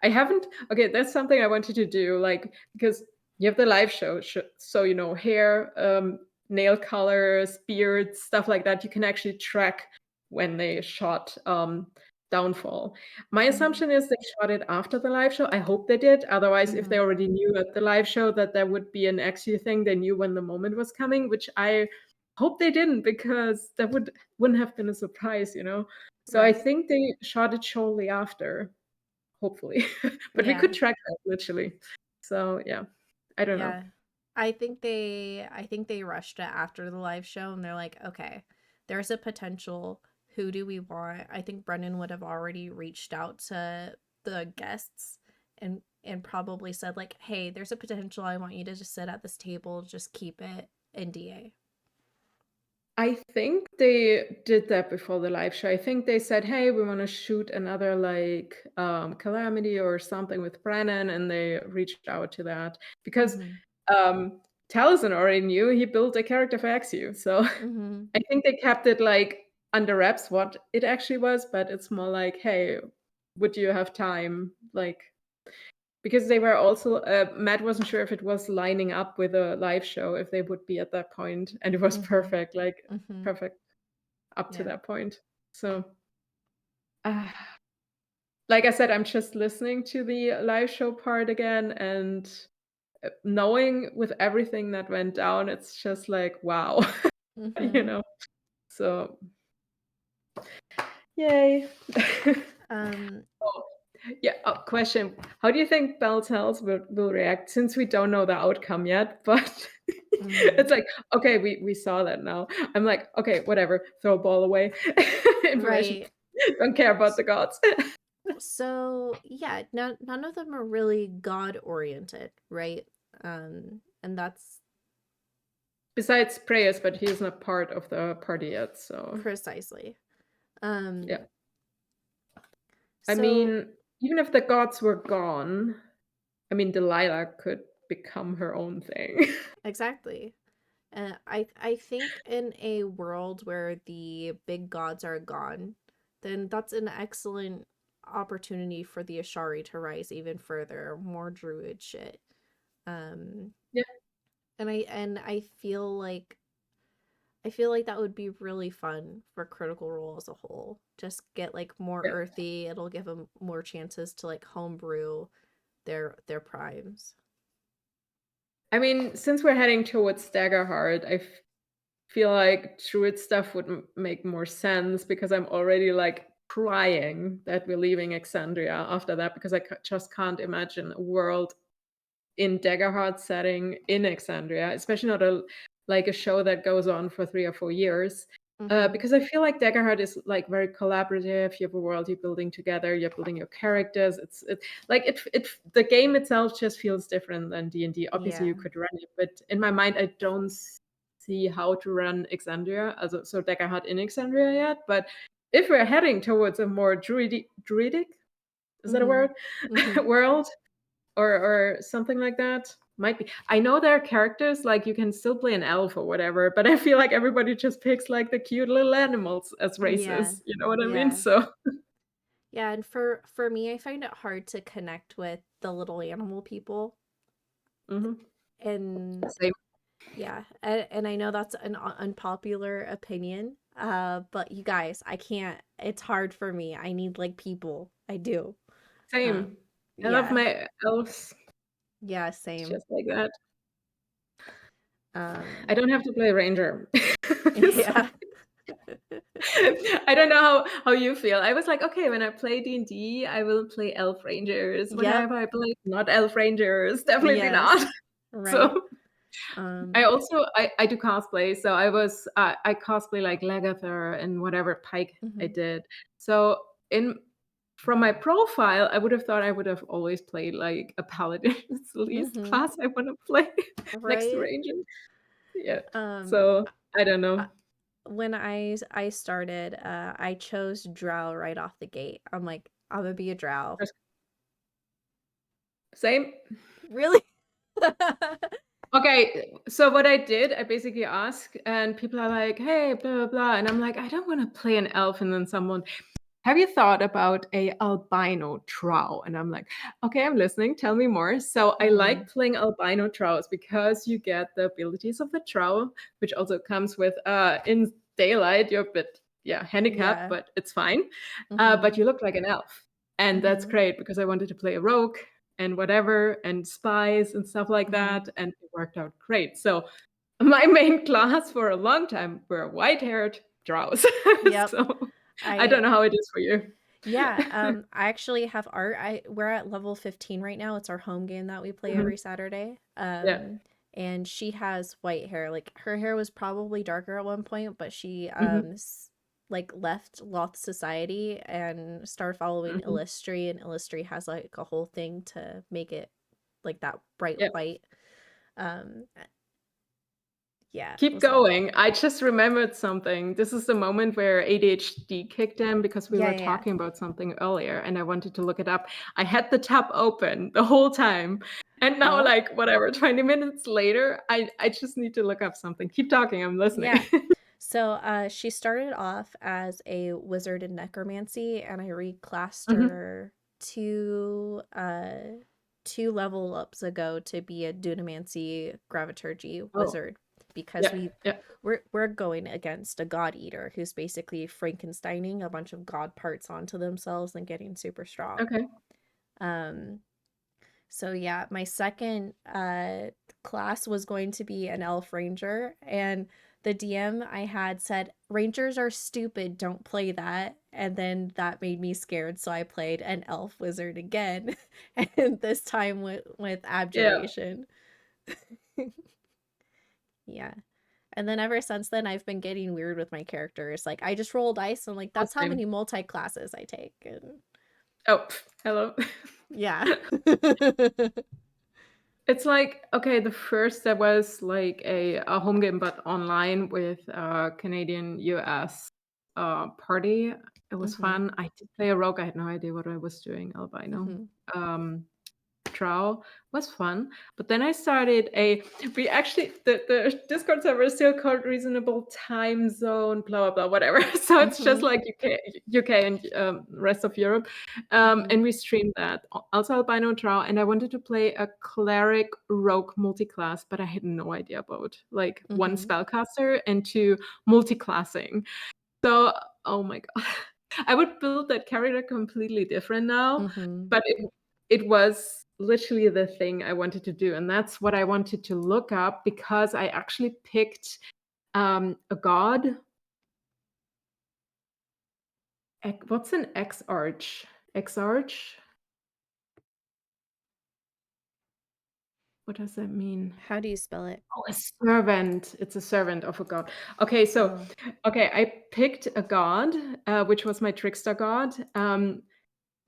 I haven't. Okay, that's something I wanted to do. Like because you have the live show, so hair, nail colors, beards, stuff like that. You can actually track when they shot Downfall. My Mm-hmm. assumption is they shot it after the live show. I hope they did. Otherwise, if they Mm-hmm. already knew at the live show that there would be an XU thing, they knew when the moment was coming, which I hope they didn't because that wouldn't have been a surprise. So I Right. think they shot it shortly after. hopefully. But we could Yeah. track that literally. So yeah, I don't know. Yeah. I think they rushed it after the live show and they're like, okay, there's a potential. Who do we want? I think Brendan would have already reached out to the guests and probably said like, hey, there's a potential. I want you to just sit at this table, just keep it NDA. I think they did that before the live show. I think they said, "Hey, we want to shoot another like Calamity or something with Brennan," and they reached out to that because Mm-hmm. um, Taliesin already knew he built a character for XU. So Mm-hmm. I think they kept it like under wraps what it actually was, but it's more like, "Hey, would you have time?" Like because they were also Matt wasn't sure if it was lining up with a live show if they would be at that point, and it was Mm-hmm. perfect, like Mm-hmm. perfect up to Yeah. that point. So, uh, like I said, I'm just listening to the live show part again and knowing with everything that went down, it's just like, wow, you Mm-hmm. know? So, yay. Um, Oh, yeah. Question. How do you think Beltels will react since we don't know the outcome yet? But mm-hmm. it's like, okay, we saw that now. I'm like, okay, whatever. Throw a ball away. Information. Right. Don't care about the gods. So yeah, none of them are really God oriented, right? And that's Besides prayers, but he is not part of the party yet. So precisely. yeah. Um, I so mean, even if the gods were gone, I mean, Delilah could become her own thing. exactly. I think in a world where the big gods are gone, then that's an excellent opportunity for the Ashari to rise even further, more druid shit. Um, Yeah. and I feel like that would be really fun for Critical Role as a whole. Just get like more Yeah. earthy. It'll give them more chances to like homebrew their primes. I mean, since we're heading towards Daggerheart, feel like Druid stuff would make more sense because I'm already like crying that we're leaving Exandria after that because I just can't imagine a world in Daggerheart setting in Exandria, especially not like a show that goes on for 3 or 4 years. Mm-hmm. Because I feel like Daggerheart is like very collaborative. You have a world you're building together. You're building your characters. It's like the game itself just feels different than D&D. Obviously, Yeah. you could run it, but in my mind, I don't see how to run Exandria, also so Daggerheart in Exandria yet. But if we're heading towards a more druidic, is that a Mm-hmm. word? Mm-hmm. World, or something like that. Might be. I know there are characters like you can still play an elf or whatever, but I feel like everybody just picks like the cute little animals as Yeah. races. You know what I mean? Yeah. So Yeah, and for me, I find it hard to connect with the little animal people. mhm. And Same. yeah, and I know that's an unpopular opinion. But you guys, I can't. It's hard for me. I need like people. I do. Um, Same. I love yeah. my elves. Yeah, It's same. just like that. I Um, don't have to play ranger. yeah. I don't know how you feel. I was like, okay, when I play D&D, I will play elf rangers. Yep. Whenever I play not elf rangers, definitely not. Yes. Right. So I Um, also I do cosplay, so I cosplay like Lagather and whatever Pike I mhm. did. So in from my profile, I would have thought I would have always played like a paladin. It's the least Mhm. class I want to play next to Right? ranger. Yeah. Um, So I don't I, know. when I started, I chose drow right off the gate. I'm like, I'm gonna be a drow. Same. Really? Okay, so what I did, I basically asked, and people are like, "Hey, blah blah blah," and I'm like, "I don't want to play an elf," and then someone, "Have you thought about a albino drow?" And I'm like, "Okay, I'm listening. Tell me more." So I Mm-hmm. like playing albino drows because you get the abilities of the drow, which also comes with in daylight you're a bit handicapped, Yeah. but it's fine. Mm-hmm. But you look like an elf, and that's Mm-hmm. great because I wanted to play a rogue and whatever and spies and stuff like Mm-hmm. that, and it worked out great. So my main class for a long time were white-haired drows. Yep. So I don't I know how it is for you. Yeah, I actually have art. We're at level 15 right now. It's our home game that we play Mhm. every Saturday. Yeah. And she has white hair. Like her hair was probably darker at one point, but she Mhm. like left Loth Society and started following Mhm. Illustri, and Illustri has like a whole thing to make it like that bright Yeah. white. Um, yeah, it Keep was a going. I just remembered something. This is the moment where ADHD kicked in because we yeah, were yeah, yeah. talking about something earlier and I wanted to look it up. I had the tab open the whole time. And now, Oh, like, whatever, 20 minutes later, I just need to look up something. Keep talking. I'm listening. yeah. So she started off as a wizard in necromancy, and I reclassed Mhm. her two level ups ago to be a dunamancy graviturgy Oh, wizard because yeah. Yeah. we're going against a god eater who's basically Frankensteining a bunch of god parts onto themselves and getting super strong. Okay. Um so yeah, my second class was going to be an elf ranger, and the DM I had said rangers are stupid, don't play that. And then that made me scared, so I played an elf wizard again, and this time with Yeah. abjuration. Yeah. And then ever since then I've been getting weird with my characters. Like I just roll dice and like Oh, that's how same. many multi classes I take. And Oh, hello. yeah. It's like, okay, the first that was like a home game, but online with Canadian US party. It was Mhm. fun. I did play a rogue. I had no idea what I was doing, albino. Mhm. Um, Drow was fun. But then I started we actually, the Discord server is still called Reasonable Time Zone, blah, blah, blah, whatever. So it's just Mhm. like UK and rest of Europe. Mhm. And we streamed that. Also albino Drow. And I wanted to play a cleric rogue multiclass, but I had no idea about like one Mhm. spellcaster and two multiclassing. So, oh my god. I would build that character completely different now, Mhm. but it was literally the thing I wanted to do, and that's what I wanted to look up because I actually picked a god. What's an exarch? Exarch? What does that mean? How do you spell it? Oh, a servant. It's a servant of a god. Okay, so Oh. okay, I picked a god, which was my trickster god.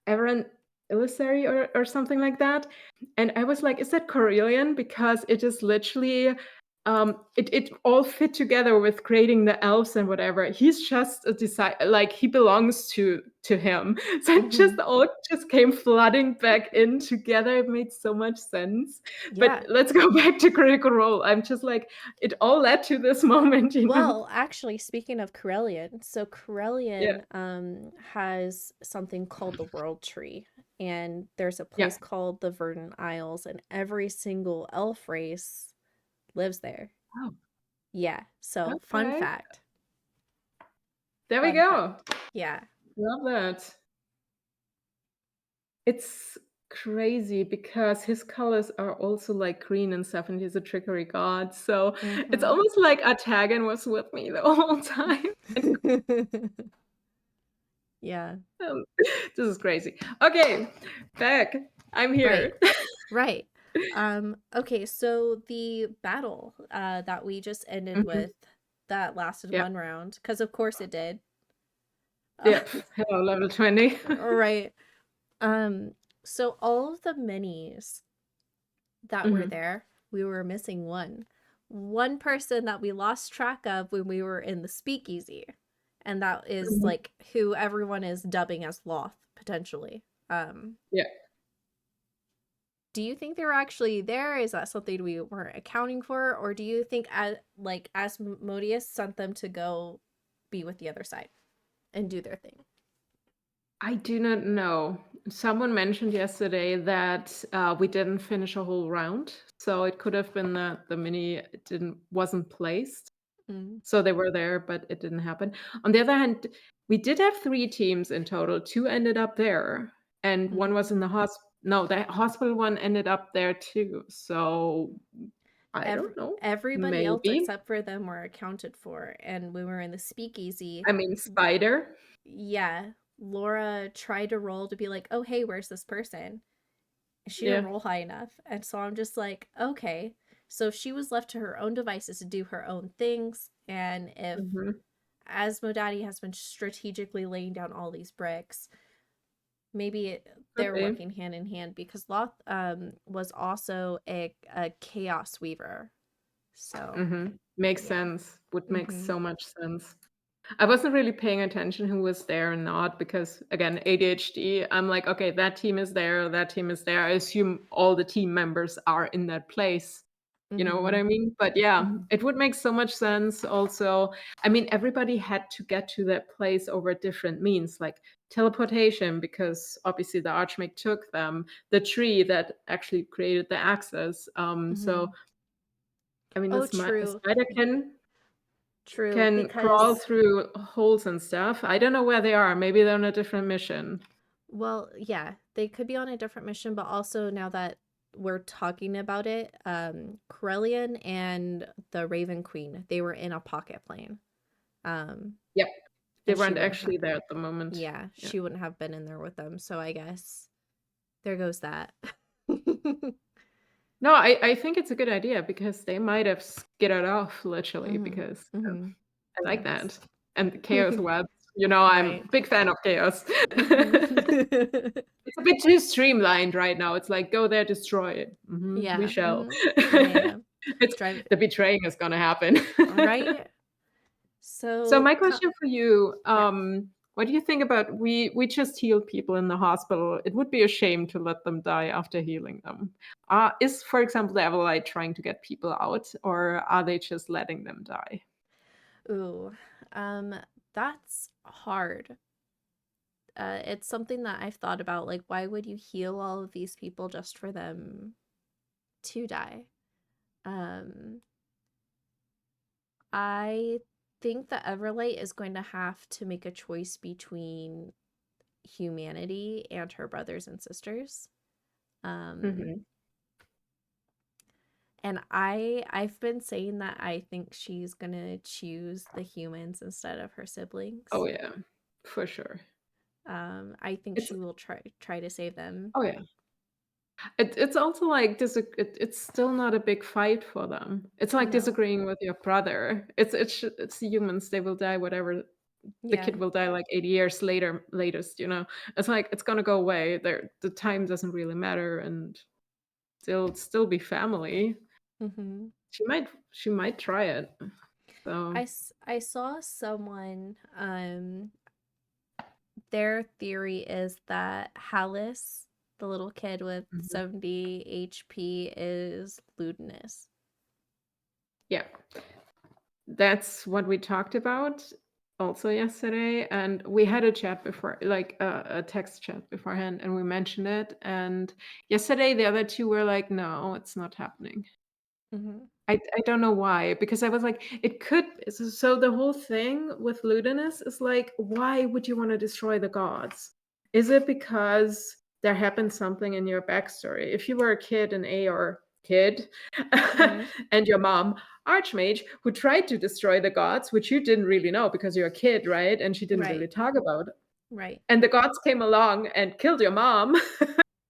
Aaron Emissary or something like that. And I was like, is that Corellian? Because it is literally it all fit together with creating the elves and whatever. He's just a like he belongs to him. So it just Mhm. all just came flooding back in together. It made so much sense. But Yeah. let's go back to Critical Role. I'm just like, it all led to this moment, you know? Well, actually, speaking of Corellian, so Yeah. Corellian has something called the World Tree, and there's a Yeah. place called the Verdant Isles, and every single elf race lives there. Oh, Yeah. So, fun okay. fact. There we Fun go. fact. Yeah. Love that. It's crazy because his colors are also like green and stuff, and he's a trickery god. So it's Mhm. almost like Atagan was with me the whole time. And Yeah. this is crazy. Okay, back. I'm Right. here. Right. Okay, so the battle that we just ended Mhm. with that lasted Yeah. one round, because of course it did. Uh, Yeah. Hello, level 20. right. Um, so all of the minis that were Mhm. there, we were missing one. One person that we lost track of when we were in the speakeasy. And that is Mhm. like who everyone is dubbing as Loth, potentially. Um, Yeah. do you think they were actually there? Is that something we weren't accounting for? Or do you think Asmodeus sent them to go be with the other side and do their thing? I do not know. Someone mentioned yesterday that we didn't finish a whole round, so it could have been that the mini wasn't placed. Mm. So they were there, but it didn't happen. On the other hand, we did have 3 teams in total. 2 ended up there, and 1 was Mm. in the no, the hospital one ended up there too. So I Every don't know. everybody else Maybe. except for them were accounted for, and we were in the speakeasy. I mean, Spider. Yeah. Laura tried to roll to be like, oh, hey, where's this person? She didn't Yeah. roll high enough. And so I'm just like, okay. So if she was left to her own devices to do her own things, and if Hmm. Asmodaddy has been strategically laying down all these bricks, maybe Could they're be. working hand in hand because Loth was also a chaos weaver. So, Hmm. Makes yeah. sense. Would make Mm-hmm. so much sense. I wasn't really paying attention who was there and not because, again, ADHD. I'm like, okay, that team is there, that team is there. I assume all the team members are in that place. You know what Mm-hmm. I mean? But yeah, Mm-hmm. it would make so much sense. Also, I mean, everybody had to get to that place over different means, like teleportation, because obviously the Archmage took them, the tree that actually created the access. Mm-hmm. So, I mean, Oh, a true. spider True. can crawl Because, through holes and stuff. I don't know where they are. Maybe they're on a different mission. well, yeah, they could be on a different mission, but also now that we're talking about it, Corellian and the Raven Queen, they were in a pocket plane. Um, Yep. They and she weren't wouldn't have, actually there at the moment. yeah, Yeah. she wouldn't have been in there with them. So I guess there goes that. No, I think it's a good idea because they might have skidded off literally Mm-hmm. because Mm-hmm. I like Yes. that. And the chaos webs, I'm Right. a big fan of chaos. Mm-hmm. It's a bit too streamlined right now. It's like go there, destroy it. We Yeah. shall. Mm-hmm. Yeah. Yeah. It's Drive. the betraying is gonna happen. Right. So So, my question for you, yeah. what do you think about we just healed people in the hospital? It would be a shame to let them die after healing them. Is, for example, the Everlight trying to get people out, or are they just letting them die? Ooh, um, that's hard. It's something that I've thought about. Like, why would you heal all of these people just for them to die? Um, I think that Everlight is going to have to make a choice between humanity and her brothers and sisters. Um, Hmm. and I've been saying that I think she's gonna choose the humans instead of her siblings. Oh yeah, for sure. I think It's she will try to save them. oh yeah. It's also like it's still not a big fight for them. It's like No. disagreeing with your brother. It's humans. They will die. Whatever. The Yeah. kid will die like 80 years later, latest. It's like it's gonna go away. The time doesn't really matter, and they'll still be family. Hmm. She might try it. So I saw someone, their theory is that Hallis, the little kid with mhm. 70 HP, is Ludinus. Yeah, that's what we talked about also yesterday, and we had a chat before, like a text chat beforehand, and we mentioned it. And yesterday, the other two were like, "No, it's not happening." Hmm. I don't know why, because I was like, it could. So the whole thing with Ludinus is like, why would you want to destroy the gods? Is it because there happened something in your backstory? If you were a kid, an A or kid, Hmm. and your mom, Archmage, who tried to destroy the gods, which you didn't really know because you're a kid, right? And she didn't really Right. talk about it. Right. And the gods came along and killed your mom,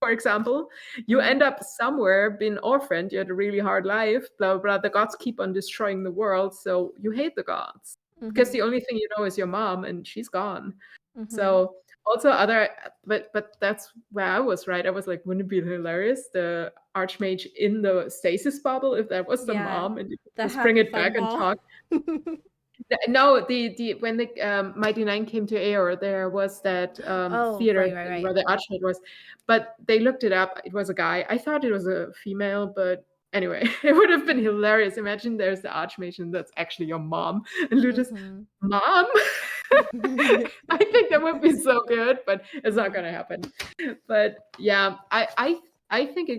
for example, you Hmm. end up somewhere being orphaned, you had a really hard life, blah, blah, blah. The gods keep on destroying the world, so you hate the gods. Because Hmm. the only thing you know is your mom and she's gone. Hmm. So also other but that's where I was right. I was like, wouldn't it be hilarious? The Archmage in the stasis bubble, if that was the Yeah. mom and you could The just bring happy it back fun and ball. talk. No, the when the Mighty Nine came to Aor, there was that Oh, theater right, right, thing right. where the Archmage was, but they looked it up. It was a guy. I thought it was a female, but anyway, it would have been hilarious. Imagine there's the Archmage and that's actually your mom, and Ludus, Mm-hmm. mom. I think that would be so good, but it's not Mm-hmm. gonna happen. But yeah, I think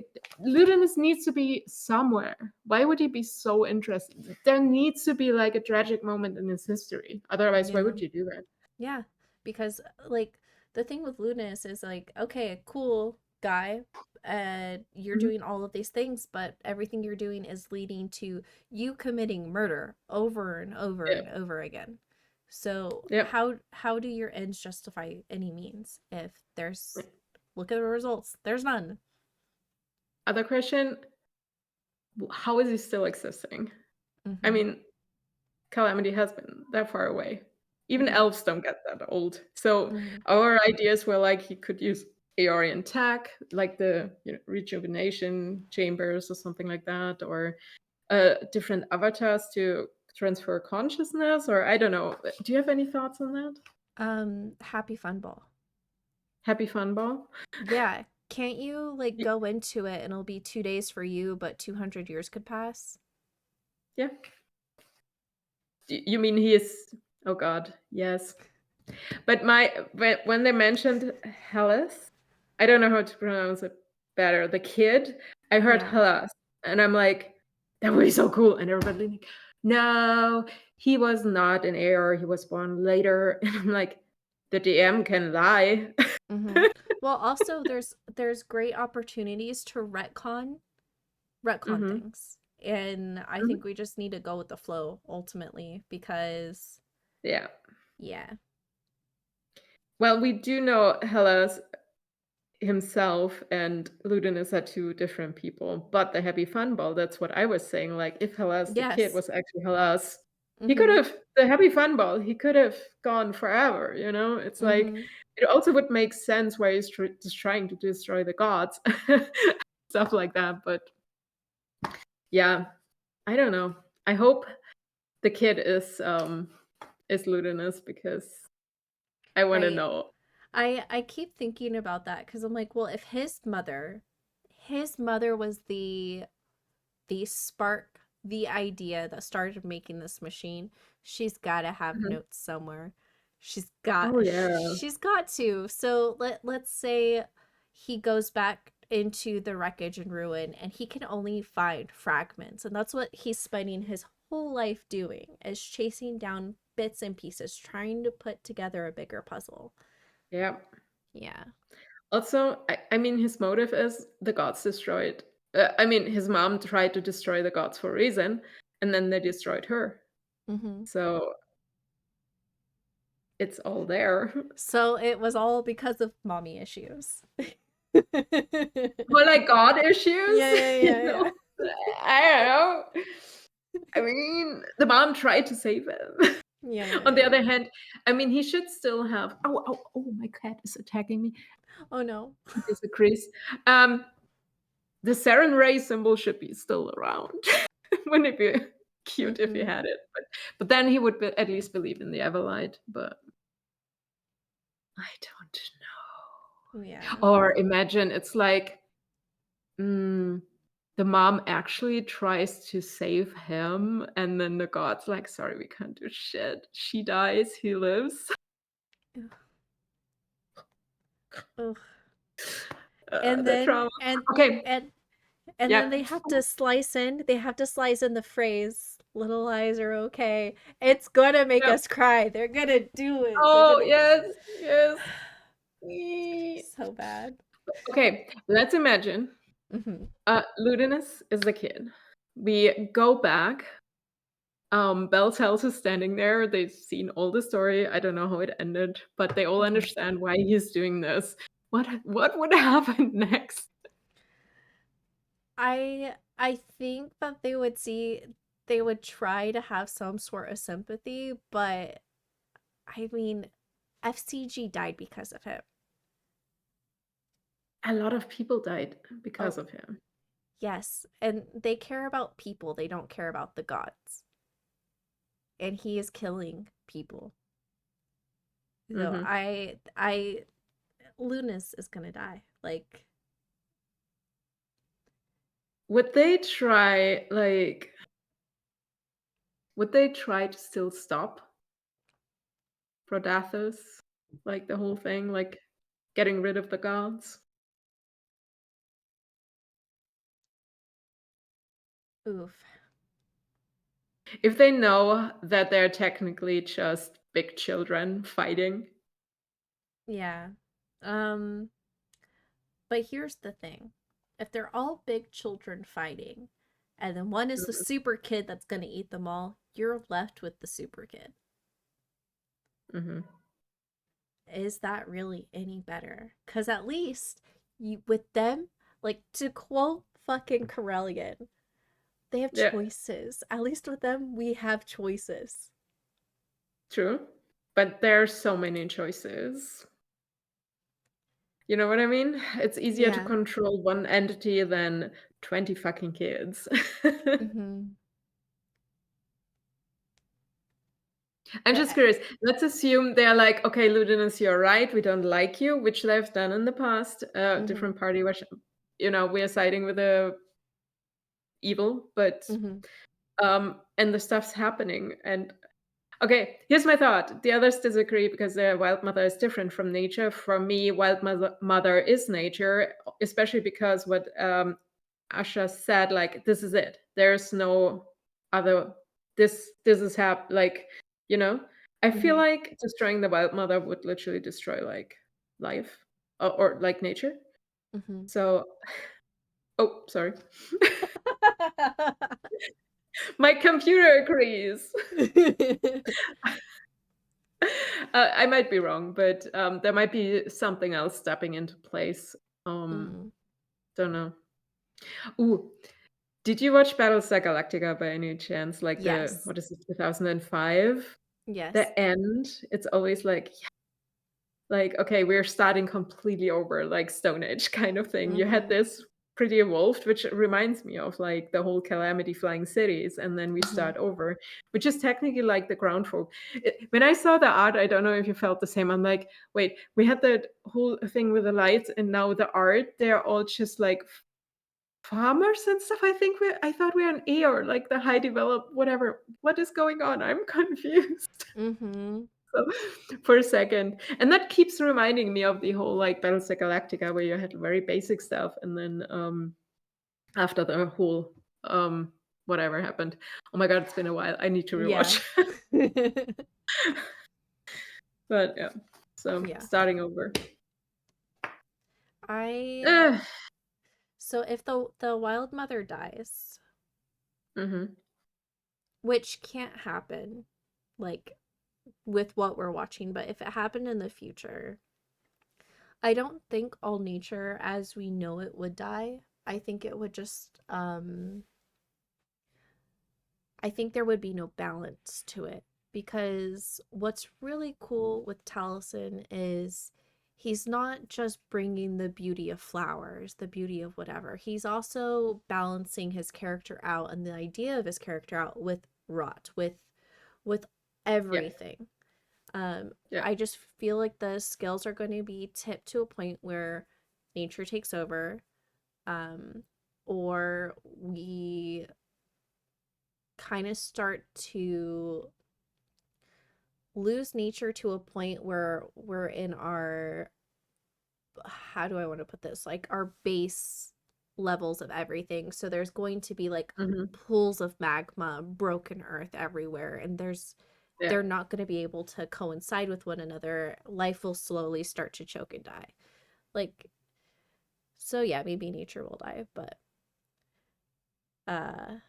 Ludinus needs to be somewhere. Why would he be so interested? There needs to be like a tragic moment in his history. Otherwise, why Yeah. would you do that? Yeah, because like the thing with Ludinus is like, okay, cool guy, you're Mhm. doing all of these things, but everything you're doing is leading to you committing murder over and over Yeah. and over again. So Yep. how do your ends justify any means if there's look at the results. There's none. Other question, how is he still existing? I Mhm. mean, Calamity has been that far away. Even Mhm. elves don't get that old. So Mhm. our ideas were like he could use Aeorian tech, like the rejuvenation chambers or something like that, or different avatars to transfer consciousness, or I don't know. Do you have any thoughts on that? Happy Fun Ball. Happy Fun Ball? Yeah. Can't you like Y- go into it and it'll be 2 days for you, but 200 years could pass? Yeah. You mean he is? Oh God, yes. But when they mentioned Hellas, I don't know how to pronounce it better. The kid, I heard Yeah. Hellas, and I'm like, that would be so cool. And everybody like, no, he was not an heir. He was born later. And I'm like, the DM can lie. Mm-hmm. Well, also there's great opportunities to retcon hmm things. And I think we just need to go with the flow ultimately because Yeah. yeah. Well, we do know Hellas himself and Ludinus are two different people, but the Happy Fun Ball, that's what I was saying. Like, if Hellas, the kid, Yes. was actually Hellas, he could Mm-hmm. have, the Happy Fun Ball, he could have gone forever, you know? It's like, Mm-hmm. it also would make sense why he's just trying to destroy the gods, stuff like that. But yeah, I don't know. I hope the kid is Ludinus because I want to Right. know. I keep thinking about that because I'm like, well, if his mother was the spark, the idea that started making this machine, she's got to have Mhm. notes somewhere. Oh yeah. She's got to. So let's say he goes back into the wreckage and ruin and he can only find fragments, and that's what he's spending his whole life doing, is chasing down bits and pieces, trying to put together a bigger puzzle. Yeah. Yeah. Also, I mean, his motive is the gods destroyed. I mean, his mom tried to destroy the gods for a reason, and then they destroyed her. Mm-hmm. So it's all there. So it was all because of mommy issues. More like God issues, Yeah, yeah, you yeah, know? yeah. I don't know. I mean, the mom tried to save him. Yeah, yeah, On the yeah. other hand, I mean, he should still have. Oh, oh, oh! My cat is attacking me. Oh no. He disagrees. Um, the Saren Ray symbol should be still around. Wouldn't it be cute if he Mm-hmm. had it? But then he would at least believe in the Everlight. But I don't Yeah. know. Or imagine it's like mm, the mom actually tries to save him, and then the god's like, "Sorry, we can't do shit." She dies, he lives. Ugh. Ugh. And The then trauma. Okay. and then Yep. they have to slice in the phrase, little eyes are okay. It's gonna make Yep. us cry. They're gonna do it. They're Oh gonna yes, yes. Eee. so bad. Okay, let's imagine Mm-hmm. Ludinus is the kid. We go back. Bell's house is standing there. They've seen all the story. I don't know how it ended, but they all Mm-hmm. understand why he's doing this. What would happen next? I think that they would try to have some sort of sympathy, but I mean, FCG died because of him. A lot of people died Oh, because of him. yes, and they care about people, they don't care about the gods. And he is killing people. So hmm I Lunas is gonna die. Like, Would they try like? Would they try to still stop Prodathos? Like the whole thing, like getting rid of the gods? oof. If they know that they're technically just big children fighting. Yeah. Um, but here's the thing. If they're all big children fighting, and then one is the Mhm. super kid that's gonna eat them all, you're left with the super kid. Mm-hmm. Is that really any better? Because at least you, with them, like to quote fucking Corellian, they have Yeah, choices. At least with them, we have choices. true. But there's so many choices. You know what I mean? It's easier to Yeah. control one entity than 20 fucking kids. Mm-hmm. I'm just But curious. Let's assume they're like, okay, Ludinus, you're right. We don't like you, which they've done in the past. mm-hmm. Different party, which, we're siding with the evil, but Mm-hmm. and the stuff's happening. And okay, here's my thought. The others disagree because the wild mother is different from nature. For me, mother is nature, especially because what Asha said, like, this is it. There's no other. This is like, you know. I feel Mm-hmm. like destroying the wild mother would literally destroy like life or like nature. Mm-hmm. So, oh, sorry, my computer agrees. I might be wrong, but there might be something else stepping into place. Um, mm. don't know. Ooh, did you watch Battlestar Galactica by any chance? Like the Yes. what is it, 2005? Yes. The end. It's always like, yeah, like okay, we're starting completely over, like Stone Age kind of thing. You had Mm-hmm. this pretty evolved, which reminds me of like the whole Calamity Flying Cities, and then we Mm-hmm. start over, which is technically like the ground folk. When I saw the art, I don't know if you felt the same. I'm like, wait, we had that whole thing with the lights, and now the art, they're all just like farmers and stuff. I thought we were an air, like the high developed, whatever. What is going on? I'm confused. Mm-hmm. So, for a second. And that keeps reminding me of the whole like Battlestar Galactica where you had very basic stuff and then after the whole whatever happened. Oh my god, it's been a while. I need to Yeah. rewatch. But yeah. So Yeah. starting over. I Ugh. so if the wild mother dies, Mhm. which can't happen, like with what we're watching, but if it happened in the future, I don't think all nature as we know it would die. I think it would just I think there would be no balance to it because what's really cool with Taliesin is he's not just bringing the beauty of flowers, the beauty of whatever. He's also balancing his character out and the idea of his character out with rot, with Yeah. everything. Yeah. I just feel like the skills are going to be tipped to a point where nature takes over, um, or we kind of start to lose nature to a point where we're in our, how do I want to put this, like our base levels of everything. So there's going to be like Mhm. pools of magma, broken earth everywhere, and Yeah. they're not going to be able to coincide with one another. Life will slowly start to choke and die. Like, so yeah, maybe nature will die, but uh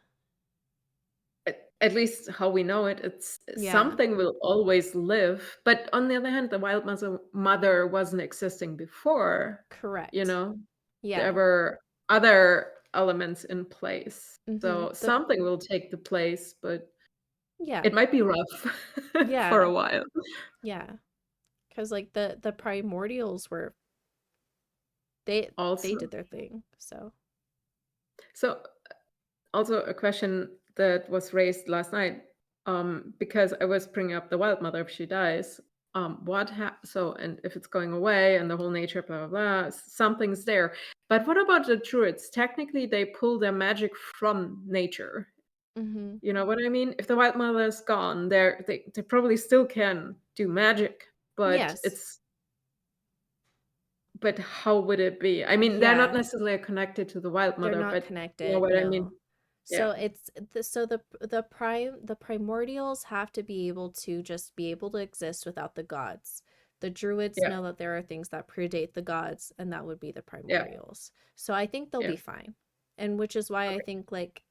At least how we know it, it's yeah, something will always live. But on the other hand, the wild mother wasn't existing before, you correct. know? There Yeah. were other elements in place. Mm-hmm. So The something will take the place, but yeah. it might be rough for Yeah. a while. Yeah. Because like the primordials were, they Also, did their thing. So so also a question that was raised last night, because I was bringing up the wild mother if she dies. So and if it's going away and the whole nature, blah blah blah, something's there. But what about the druids? Technically, they pull their magic from nature. mm-hmm. You know what I mean? If the wild mother is gone, they probably still can do magic, but Yes. how would it be? I mean, they're not Yeah. necessarily connected to the wild They're mother, not but you know connected, what I no. mean? Yeah, So it's the primordials have to be able to just be able to exist without the gods. The druids yeah, know that there are things that predate the gods, and that would be the yeah, primordials. So I think they'll yeah. be fine. And which is why I Okay. think like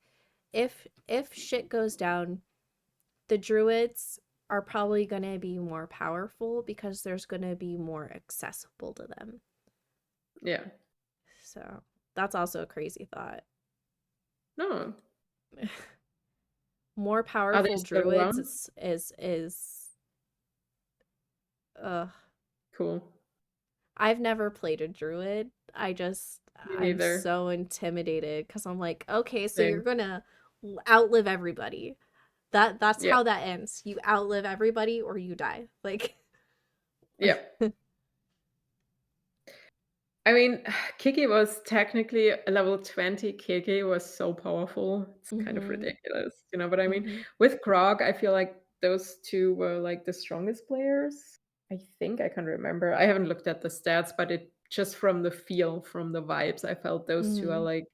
if shit goes down, the druids are probably going to be more powerful because there's going to be more accessible to them. Yeah. So that's also a crazy thought. No. More Are they powerful still druids around? is uh Cool. I've never played a druid. Me I'm neither. so intimidated because I'm like, okay, so you're Same. gonna outlive everybody. That's Yeah. how that ends. You outlive everybody or you die. Like Yeah. I mean, Kiki was technically a level 20. Kiki was so powerful. It's kind of mhm. ridiculous. You know what I mean? Mhm. With Grog, I feel like those two were like the strongest players. I think I can remember. I haven't looked at the stats, but it just from the feel, from the vibes, I felt those two are Mhm. like,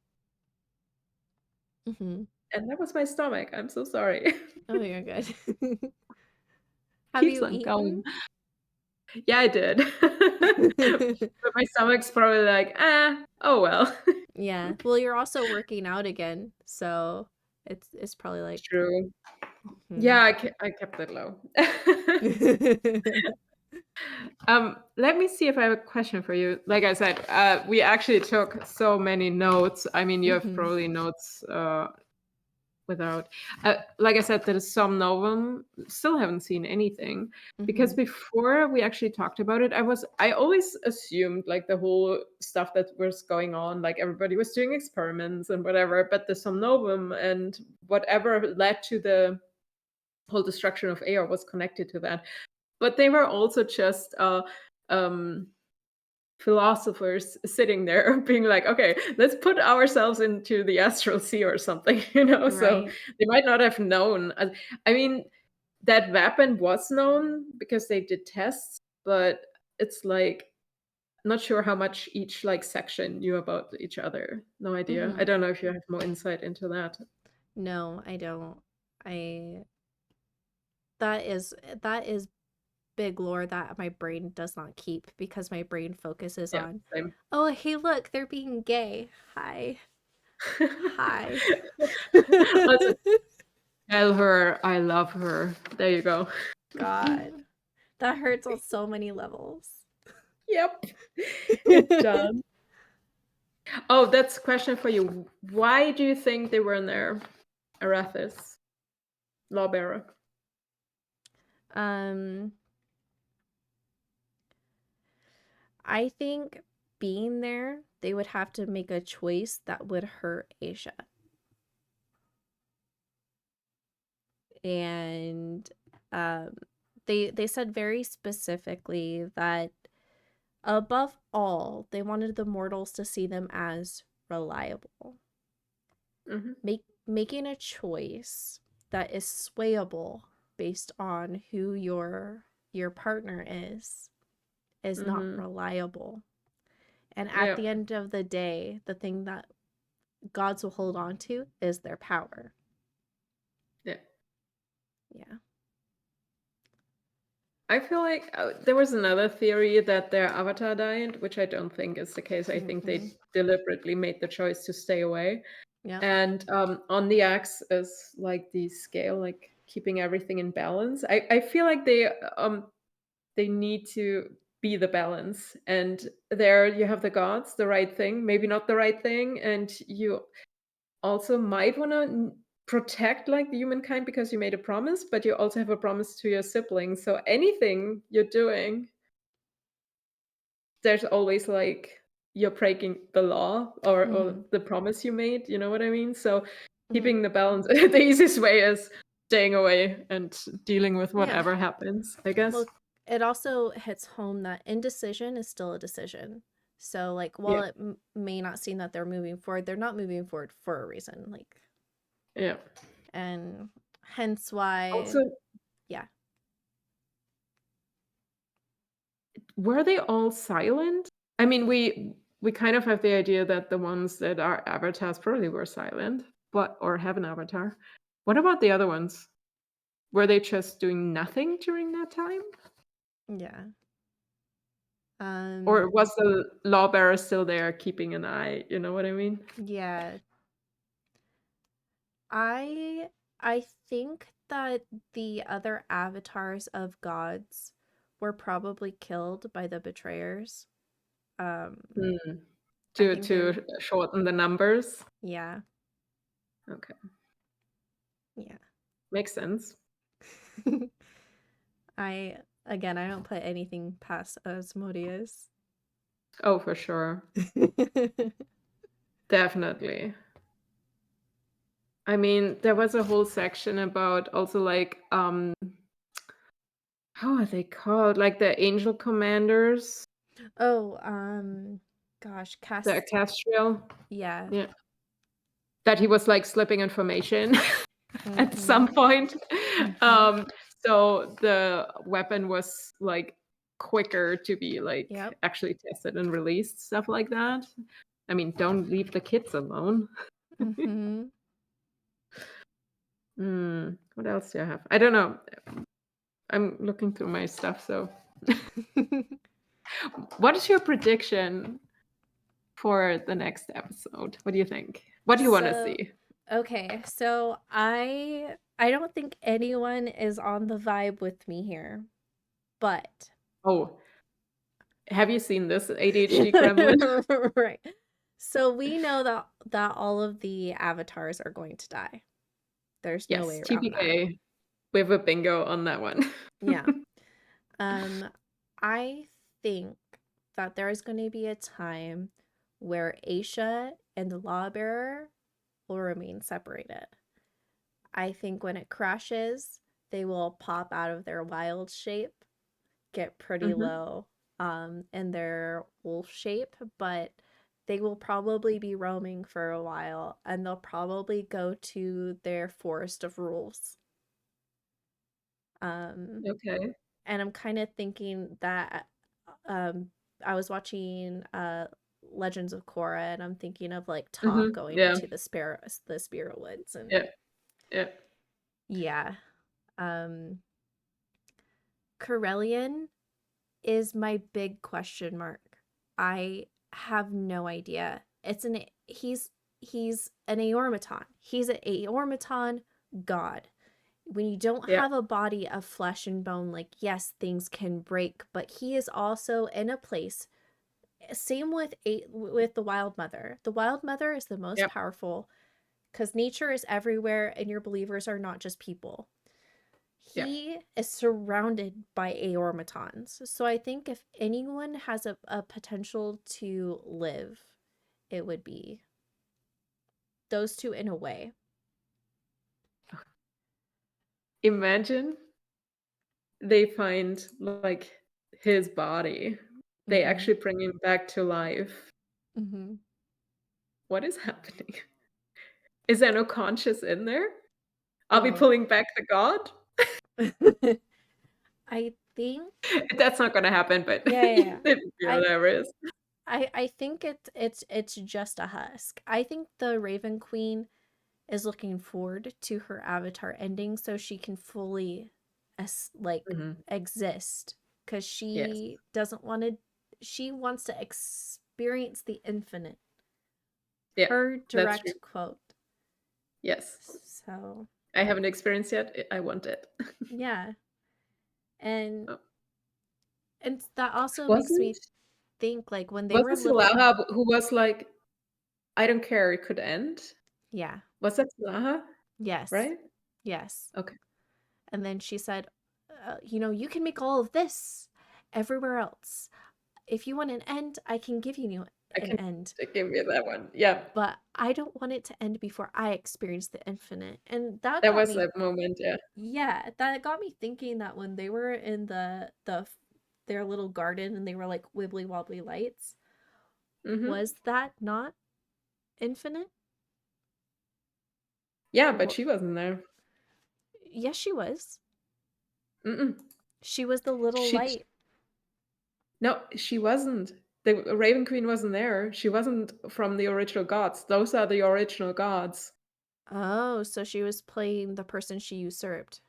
Mhm. and that was my stomach. I'm so sorry. Oh, you're good. Have Keeps you on eaten? going. Yeah, I did. But my stomach's probably like, ah, oh well. Yeah. Well, you're also working out again, so it's probably like True. hmm. Yeah, I kept it low. Let me see if I have a question for you. Like I said, we actually took so many notes. I mean, you have Mhm. probably notes without. Like I said, there is some novum. Still haven't seen anything because Mhm. before we actually talked about it, I always assumed like the whole stuff that was going on, like everybody was doing experiments and whatever. But the somnovum and whatever led to the whole destruction of Aor was connected to that. But they were also just um, philosophers sitting there being like, okay, let's put ourselves into the astral sea or something, you know? So Right. they might not have known. I mean, that weapon was known because they did tests, but it's like, not sure how much each like section knew about each other. No idea. I Mhm. don't know if you have more insight into that. No, I don't. I that is big lore that my brain does not keep because my brain focuses Yeah, on, same. oh, hey, look, they're being gay. Hi. Hi. Also, tell her I love her. There you go. God. That hurts on so many levels. Yep, it does. Oh, that's a question for you. Why do you think they were in there? Arathis, Lawbearer. um I think being there, they would have to make a choice that would hurt Asia. And um, they said very specifically that above all, they wanted the mortals to see them as reliable. Mm-hmm. Making a choice that is swayable based on who your partner is not Mm-hmm. reliable. And at Yeah. the end of the day, the thing that gods will hold on to is their power. Yeah. Yeah. I feel like there was another theory that their avatar died, which I don't think is the case. I think Mm-hmm. they deliberately made the choice to stay away. Yep. And on the axe is like the scale, like keeping everything in balance. I feel like they need to be the balance. And there you have the gods, the right thing, maybe not the right thing, and you also might want to protect like the humankind because you made a promise, but you also have a promise to your siblings. So anything you're doing, there's always like you're breaking the law or Mm-hmm. the promise you made. You know what I mean? So Mm-hmm. keeping the balance, the easiest way is staying away and dealing with Yeah. whatever happens, I guess. Well, it also hits home that indecision is still a decision. So, like, Yeah. while it may not seem that they're moving forward, they're not moving forward for a reason. Like, Yeah. and hence why, Also, yeah. were they all silent? I mean, we kind of have the idea that the ones that are avatars probably were silent, but or have an avatar. What about the other ones? Were they just doing nothing during that time? Yeah. Or Um, was the lawbearer still there keeping an eye? You know what I mean? yeah. I I think that the other avatars of gods were probably killed by the betrayers. Um, Hmm. I To think they, shorten the numbers. yeah, Okay, yeah. makes sense. I again, I don't put anything past Asmodeus. Oh, for sure, definitely. I mean, there was a whole section about also like how are they called? Like the angel commanders, Oh, gosh, the Castriel. yeah. Yeah, that he was like slipping information at Mm-hmm. some point. Mm-hmm. Um, so the weapon was like quicker to be like Yep. actually tested and released, stuff like that. I mean, don't leave the kids alone. Mm-hmm. What else do I have? I don't know. I'm looking through my stuff. So, what is your prediction for the next episode? What do you think? What do you want to So, see? okay, so I don't think anyone is on the vibe with me here, but Oh, have you seen this ADHD Kremlin? right. So we know that all of the avatars are going to die. There's no Yes, way around that. TPK. We have a bingo on that one. Yeah. Um, I think that there is going to be a time where Aisha and the Lawbearer will remain separated. I think when it crashes, they will pop out of their wild shape, get pretty Mhm. low in their wolf shape, but they will probably be roaming for a while and they'll probably go to their forest of rules. Um, Okay. and I'm kind of thinking that um, I was watching Legends of Korra and I'm thinking of like Toph going Yeah, into the spirit woods and yeah, yeah. yeah. Um, Corellian is my big question mark. I have no idea. He's an Aormaton. He's an Aormaton god. When you don't Yeah. have a body of flesh and bone, like yes, things can break, but he is also in a place. Same with the Wild Mother. The Wild Mother is the most Yep. powerful because nature is everywhere, and your believers are not just people. Yep. He is surrounded by aormatons. So I think if anyone has a potential to live, it would be those two in a way. Imagine they find like his body. They Mm-hmm. actually bring him back to life. Mm-hmm. What is happening? Is there no conscious in there? Are we Oh. pulling back the god? I think That's not gonna happen, but yeah, yeah, yeah. I there is. I think it's just a husk. I think the Raven Queen is looking forward to her avatar ending so she can fully like Mhm. exist because Yes. she wants to experience the infinite. Yeah, Her that's true. direct quote. Yes. So I haven't experienced yet. I want it. yeah. And Oh. that also makes Wasn't me think like when they was were it little. Silaha who was like, "I don't care, it could end"? Yeah. Was that Silaha? Yes. Right? Yes. Okay. And then she said, you can make all of this everywhere else. If you want an end, I can give you I an can end. give me that one. Yeah. But I don't want it to end before I experience the infinite. And that That got was me, that moment, yeah. yeah, that got me thinking that when they were in their little garden and they were like wibbly wobbly lights, Mhm. was that not infinite? Yeah, but Or she wasn't there. yes, she was. Mm-mm. She was the little She light. No, she wasn't. The Raven Queen wasn't there. She wasn't from the original gods. Those are the original gods. Oh, so she was playing the person she usurped.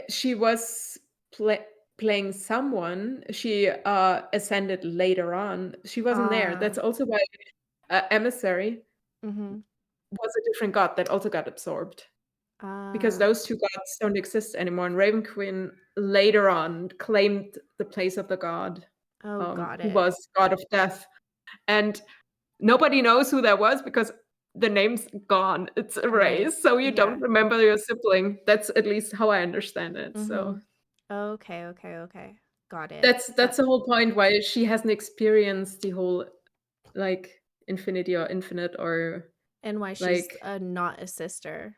She was playing someone. She ascended later on. She wasn't there. Ah. That's also why Emissary Mm-hmm. was a different god that also got absorbed. because Ah. those two gods don't exist anymore. And Raven Queen later on claimed the place of the god, Oh, got who it. was god of death. And nobody knows who that was because the name's gone. It's Right. erased, so you don't Yeah. remember your sibling. That's at least how I understand it. So Mhm. Okay, okay, okay. Got it. that's the whole point why she hasn't experienced the whole like infinity or infinite or And why she's like not a sister.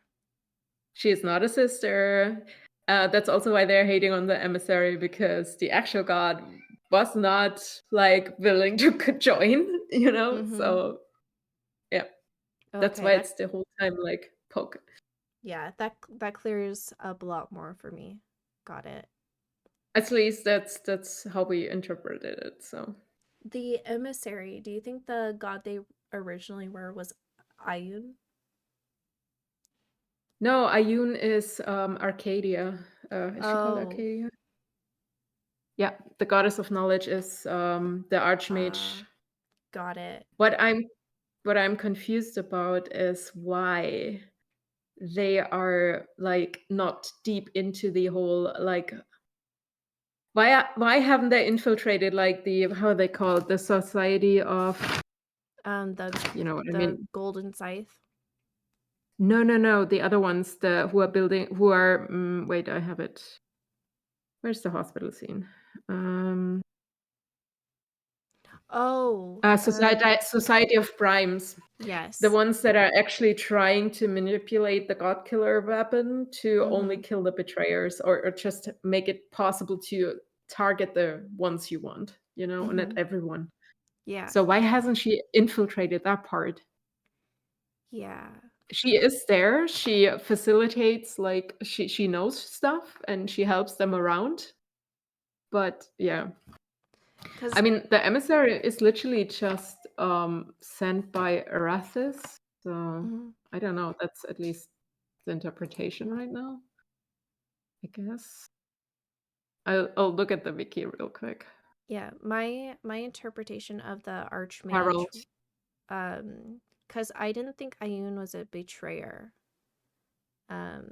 she is not a sister. That's also why they're hating on the emissary because the actual god was not like willing to join, you know? Mhm. So yeah, that's Okay, why that it's the whole time like poke. yeah, that clears up a lot more for me. Got it. At least that's how we interpreted it. So The emissary, do you think the god they originally were was Ayun? no, Ayun is Arcadia. Is she called Oh, Arcadia? Yeah, the goddess of knowledge is the archmage. got it. What I'm confused about is why they are like not deep into the whole like why haven't they infiltrated like the how are they call it the society of The you know what I the mean? golden scythe. No, the other ones the who are building who are wait I have it. Where's the hospital scene? Um, Oh, Society of Primes. The yes. ones that are actually trying to manipulate the God Killer weapon to only Mhm. kill the betrayers or just make it possible to target the ones you want, you know, not Mhm. everyone. Yeah. So why hasn't she infiltrated that part? Yeah. She is there. She facilitates like she knows stuff and she helps them around. But yeah. I 'Cause mean, the emissary is literally just sent by Arathis. So mhm. I don't know. That's at least the interpretation right now, I guess. I'll look at the wiki real quick. Yeah, my interpretation of the archmage, Harold. because I didn't think Ayun was a betrayer,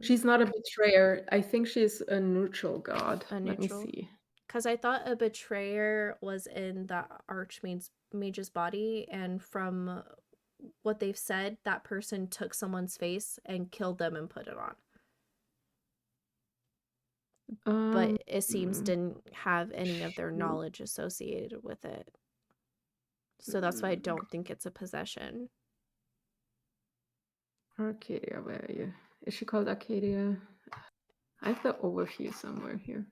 She's not a betrayer. I think she's a neutral god. a Let me neutral. see. Because I thought a betrayer was in the mage's body, and from what they've said, that person took someone's face and killed them and put it on. Um, But it seems mm, didn't have any of their shoot. knowledge associated with it. So that's why I Mm, don't think it's a possession. Arcadia, where are you? Is she called Arcadia? I have the overview somewhere here.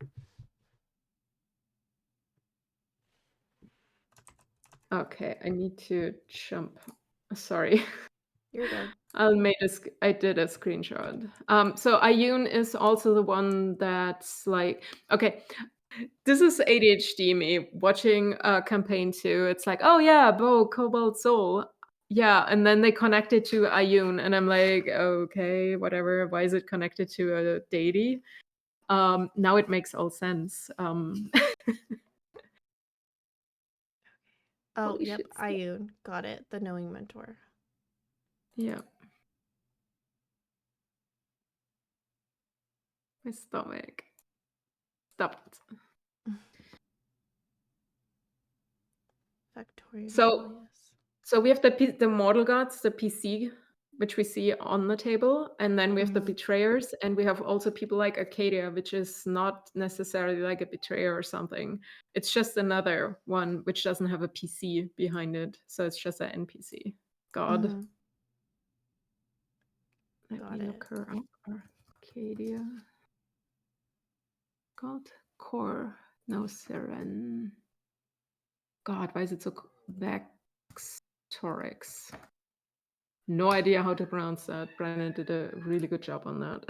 Okay, I need to jump. Sorry. You're good. I did a screenshot. So Ayun is also the one that's like, okay, this is ADHD me watching campaign 2. It's like, oh yeah, Bo, Cobalt Soul. Yeah, and then they connect it to Ayun, and I'm like, okay, whatever. Why is it connected to a deity? Now it makes all sense. Oh, Holy yep, shit. Ayun. Got it. The knowing mentor. Yeah, my stomach. Stop it. Factorium So Alias. So we have the mortal gods, the PC, which we see on the table, and then we have the Mm-hmm. betrayers, and we have also people like Arcadia, which is not necessarily like a betrayer or something. It's just another one which doesn't have a PC behind it, so it's just an NPC god. Mm-hmm. Let Got me it. look her up. Arcadia, god, core, no Seren. God, why is it so Vextorix? No idea how to pronounce that. Brandon did a really good job on that.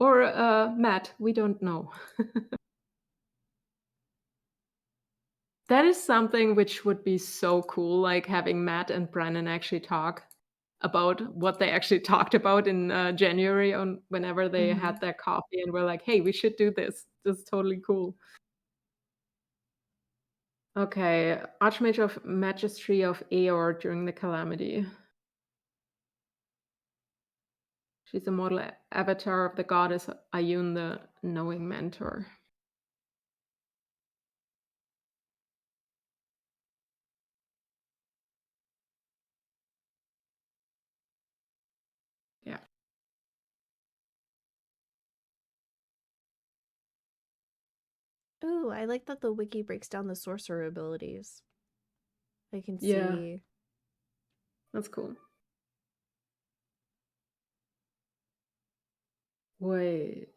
Or Matt, we don't know. That is something which would be so cool, like having Matt and Brandon actually talk about what they actually talked about in January on whenever they Mm-hmm. had their coffee and were like, hey, we should do this. This is totally cool. Okay, Archmage of Magistry of Eor during the Calamity. She's a model avatar of the goddess Ayun, the knowing mentor. Yeah. Ooh, I like that the wiki breaks down the sorcerer abilities. I can Yeah, see. that's cool. Wait.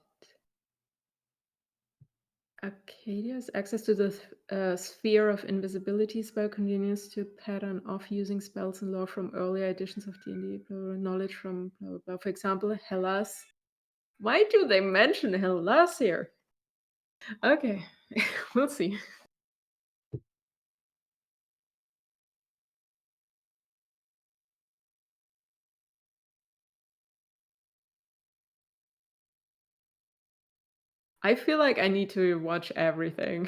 Arcadia's access to the sphere of invisibility spell continues to pattern off using spells and lore from earlier editions of D&D, knowledge from blah, blah, blah. For example, Hellas. Why do they mention Hellas here? Okay, we'll see. I feel like I need to watch everything.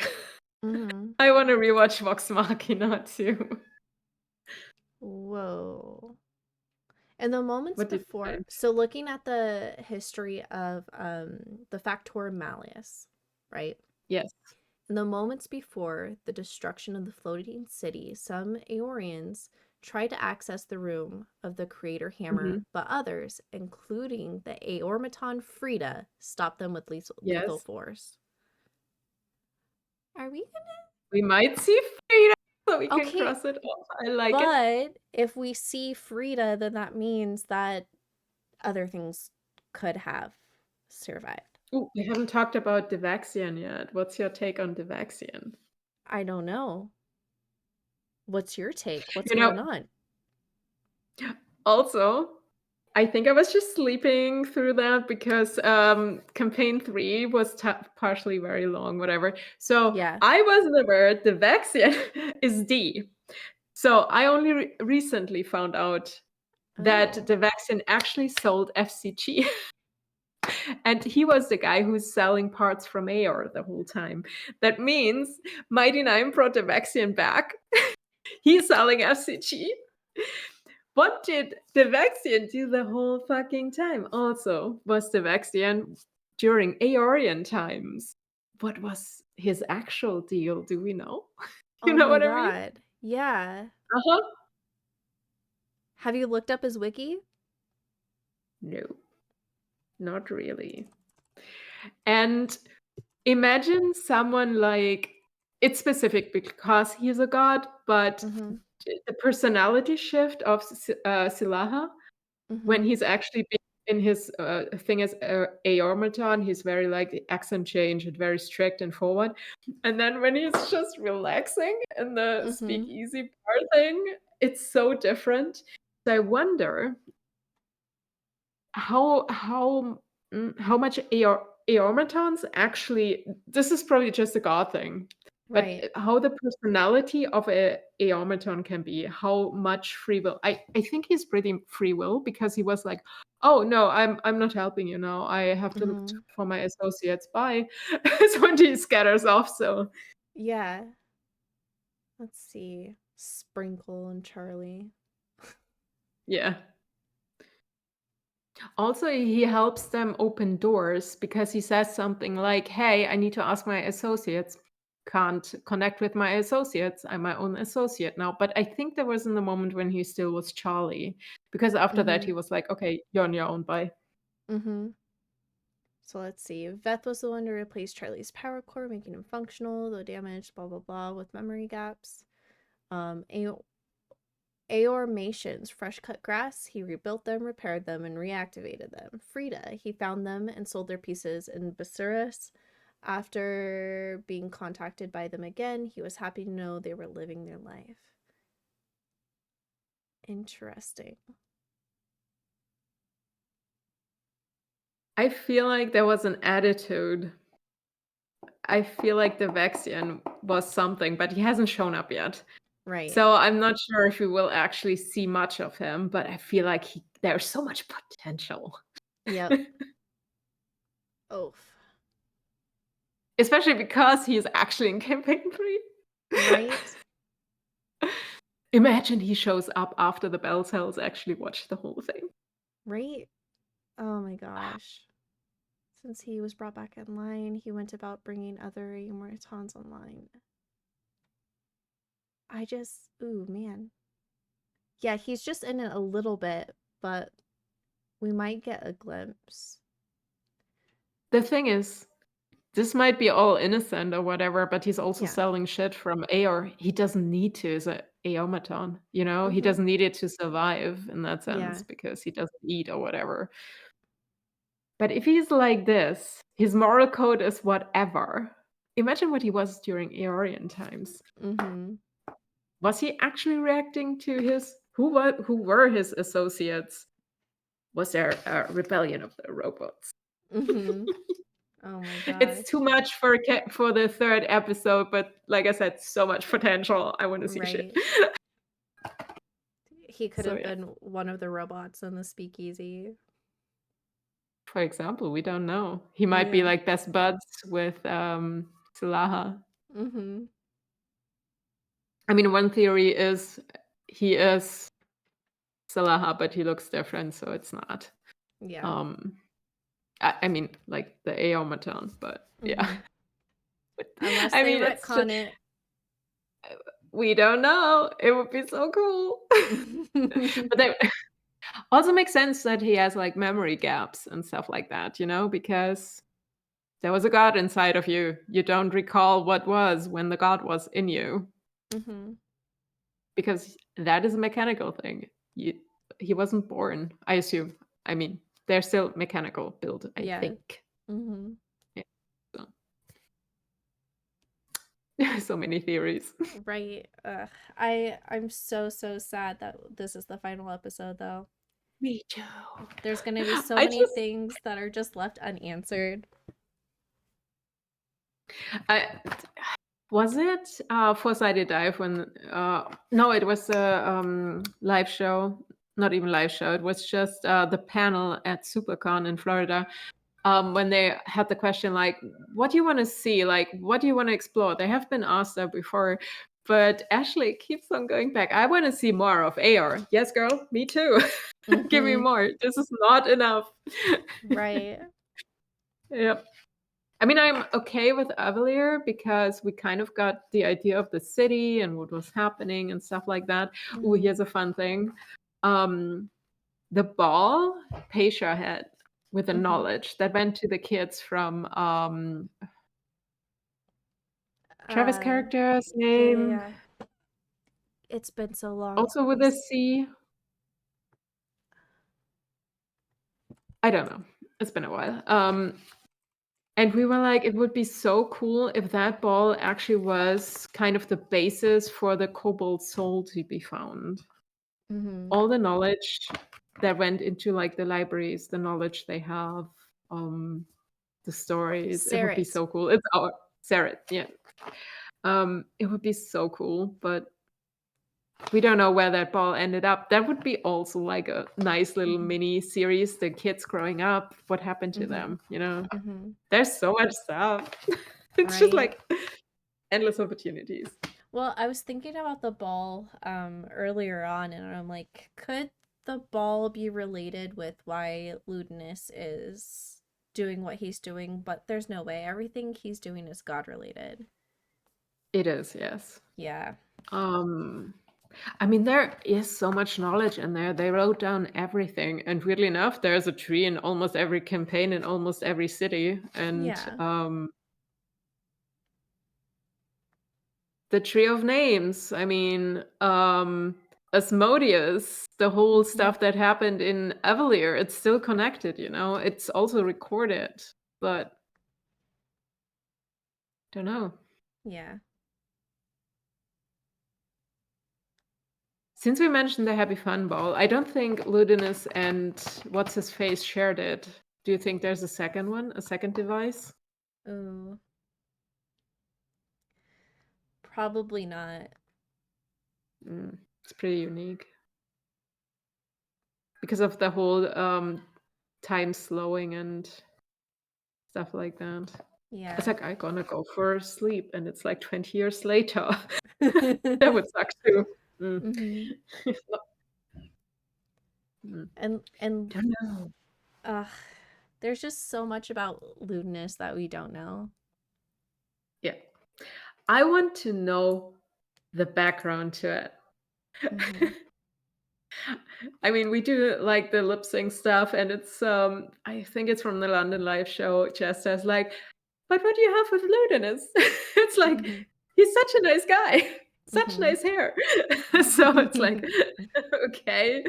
Mm-hmm. I want to rewatch Vox Machina too. Whoa. And the moments What did you before, find? so looking at the history of the Factor Malleus, right? Yes. In the moments before the destruction of the floating city, some Aeorians tried to access the room of the Creator Hammer, Hmm. but others, including the Aeormaton Frida, stopped them with lethal Yes. force. Are we gonna? We might see Frida, so we can Okay, cross it off. I like it. but if we see Frida, then that means that other things could have survived. Ooh, we haven't talked about Devaxian yet. What's your take on Devaxian? I don't know. What's your take? What's You know, going on? also, I think I was just sleeping through that because campaign 3 was partially very long, whatever. So Yeah. I wasn't aware Devaxian is D. So I only recently found out that Oh. Devaxian actually sold FCG. And he was the guy who's selling parts from Aor the whole time. That means Mighty Nine brought Devaxian back. He's selling FCG. What did Devaxian do the whole fucking time? Also, was Devaxian during Aeorian times? What was his actual deal? Do we know? You Oh know my what I mean? god. Yeah. Uh-huh. Have you looked up his wiki? No, not really. And imagine someone like, it's specific because he's a god, but Mm-hmm. the personality shift of Silaha when Mm-hmm. he's actually being in his thing as Aormaton, he's very like the accent change and very strict and forward. And then when he's just relaxing in the Mm-hmm. speakeasy bar thing, it's so different. So I wonder how much Aormatons actually, this is probably just a god thing, but Right. how the personality of a Aormaton can be, how much free will. I think he's pretty free will because he was like, oh no, I'm not helping you now. I have to look Mm-hmm. for my associates. Bye. So when he scatters off. So Yeah. Let's see. Sprinkle and Charlie. yeah. Also, he helps them open doors because he says something like, hey, I need to ask my associates. Can't connect with my associates. I'm my own associate now. But I think there was in the moment when he still was Charlie, because after that Mm-hmm. he was like, okay, you're on your own. Bye. Mm-hmm. So let's see. Veth was the one to replace Charlie's power core, making him functional, though damaged, blah blah blah, with memory gaps. Aormations, fresh cut grass, he rebuilt them, repaired them, and reactivated them. Frida, he found them and sold their pieces in Bucyrus. After being contacted by them again, he was happy to know they were living their life. Interesting. I feel like there was an attitude. I feel like the Vexian was something, but he hasn't shown up yet. Right. So I'm not sure if we will actually see much of him, but I feel like there's so much potential. Yep. Oof. Especially because he's actually in campaign 3. Right? Imagine he shows up after the Bell Cells actually watch the whole thing. Right? Oh my gosh. Since he was brought back in line, he went about bringing other Immortons online. Ooh, man. Yeah, he's just in it a little bit, but we might get a glimpse. The thing is, this might be all innocent or whatever, but he's also Yeah. selling shit from Aor. He doesn't need to as a Aomaton, you know? He Mm-hmm. doesn't need it to survive in that sense Yeah. because he doesn't eat or whatever. But if he's like this, his moral code is whatever. Imagine what he was during Aeorian times. Mm-hmm. Was he actually reacting to his who were his associates? Was there a rebellion of the robots? Mm-hmm. Oh my It's too gosh. much for the third episode, but like I said, so much potential. I want to see shit. Right. He could So have yeah, been one of the robots in the speakeasy. for example, we don't know. He might be Yeah. like best buds with Silaha. Mm-hmm. I mean, one theory is he is Silaha, but he looks different, so it's not. Yeah. Um, I mean, like the Aomaton, but yeah. Mm-hmm. Unless I they mean, it's just retcon it. we don't know. It would be so cool. But that also makes sense that he has like memory gaps and stuff like that, you know, because there was a god inside of you. You don't recall what was when the god was in you Mm-hmm. because that is a mechanical thing. You, he wasn't born, I assume. I mean, they're still mechanical build, I Yeah. think. Mm-hmm. Yeah. So many theories. Right. I'm so sad that this is the final episode though. Me too. There's gonna be so I many just things that are just left unanswered. I was it Foresighted Dive when no, it was a live show, not even live show. It was just the panel at SuperCon in Florida. When they had the question like, "What do you want to see? Like, what do you want to explore?" They have been asked that before, but Ashley keeps on going back. I want to see more of AR. Yes, girl, me too. Give me Mm-hmm. more. This is not enough. Right. Yep. I mean, I'm okay with Avalier because we kind of got the idea of the city and what was happening and stuff like that. Ooh, Mm-hmm. here's a fun thing. Um, the ball Pesha had with the Mm-hmm. knowledge that went to the kids from Travis' Uh, character's yeah, yeah, name, yeah. It's been so long. also with a C. I don't know. It's been a while. And we were like, it would be so cool if that ball actually was kind of the basis for the Cobalt soul to be found. Mm-hmm. All the knowledge that went into like the libraries, the knowledge they have, the stories, it would be Saret. so cool. It's our Sarah, yeah. It would be so cool, but we don't know where that ball ended up. That would be also like a nice little Mm-hmm. mini series. The kids growing up, what happened to Mm-hmm. them? You know, Mm-hmm. there's so much stuff. It's just Right. like endless opportunities. Well, I was thinking about the ball earlier on, and I'm like, could the ball be related with why Ludinus is doing what he's doing? But there's no way. Everything he's doing is God related. It is, yes. Yeah. Um, I mean, there is so much knowledge in there. They wrote down everything, and weirdly enough, there's a tree in almost every campaign in almost every city. And Yeah. the tree of names. I mean, Asmodeus, the whole Mm-hmm. stuff that happened in Avalier, it's still connected. You know, it's also recorded, but don't know. Yeah. Since we mentioned the Happy Fun Ball, I don't think Ludinus and what's his face shared it. Do you think there's a second one, a second device? Ooh. Probably not. It's pretty unique because of the whole time slowing and stuff like that. It's Yeah. like I gonna go for sleep, and it's like 20 years later. That would suck too. Mm. Mm-hmm. Mm. And Don't know. Ugh, there's just so much about Ludinus that we don't know. Yeah. I want to know the background to it. Mm-hmm. I mean, we do like the lip sync stuff, and it's I think it's from the London Live show. Just as like, but what do you have with Ludinus? It's like Mm-hmm. he's such a nice guy, such Mm-hmm. nice hair. So it's like, okay.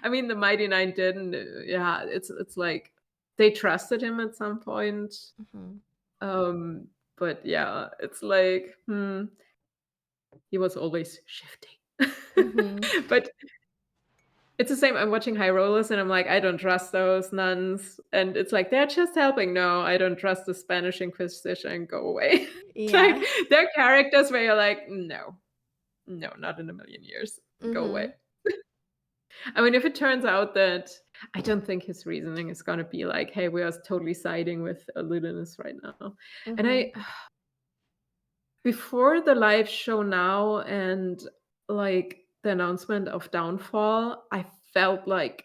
I mean, the Mighty Nine didn't. Yeah, it's like they trusted him at some point. Mm-hmm. Um, but yeah, it's like, he was always shifting. Mm-hmm. But it's the same. I'm watching High Rollers and I'm like, I don't trust those nuns. And it's like, they're just helping. No, I don't trust the Spanish Inquisition. Go away. Like, Yeah. they're characters where you're like, no, no, not in a million years. Go away. Mm-hmm. I mean, if it turns out that I don't think his reasoning is going to be like, hey, we are totally siding with Ludinus right now. And Mm-hmm. I, before the live show now and like the announcement of Downfall, I felt like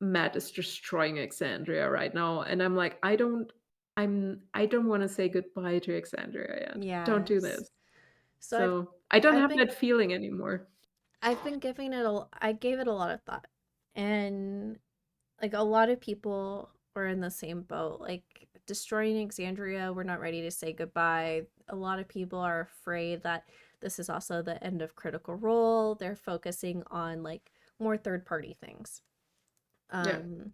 Matt is destroying Exandria right now, and I'm like, I don't want to say goodbye to Exandria yet. Don't do Yes. this. So So I don't I've have been that feeling anymore. I've been giving it a I gave it a lot of thought. And like a lot of people were in the same boat. Like destroying Exandria, we're not ready to say goodbye. A lot of people are afraid that this is also the end of Critical Role. They're focusing on like more third party things. Yeah, Um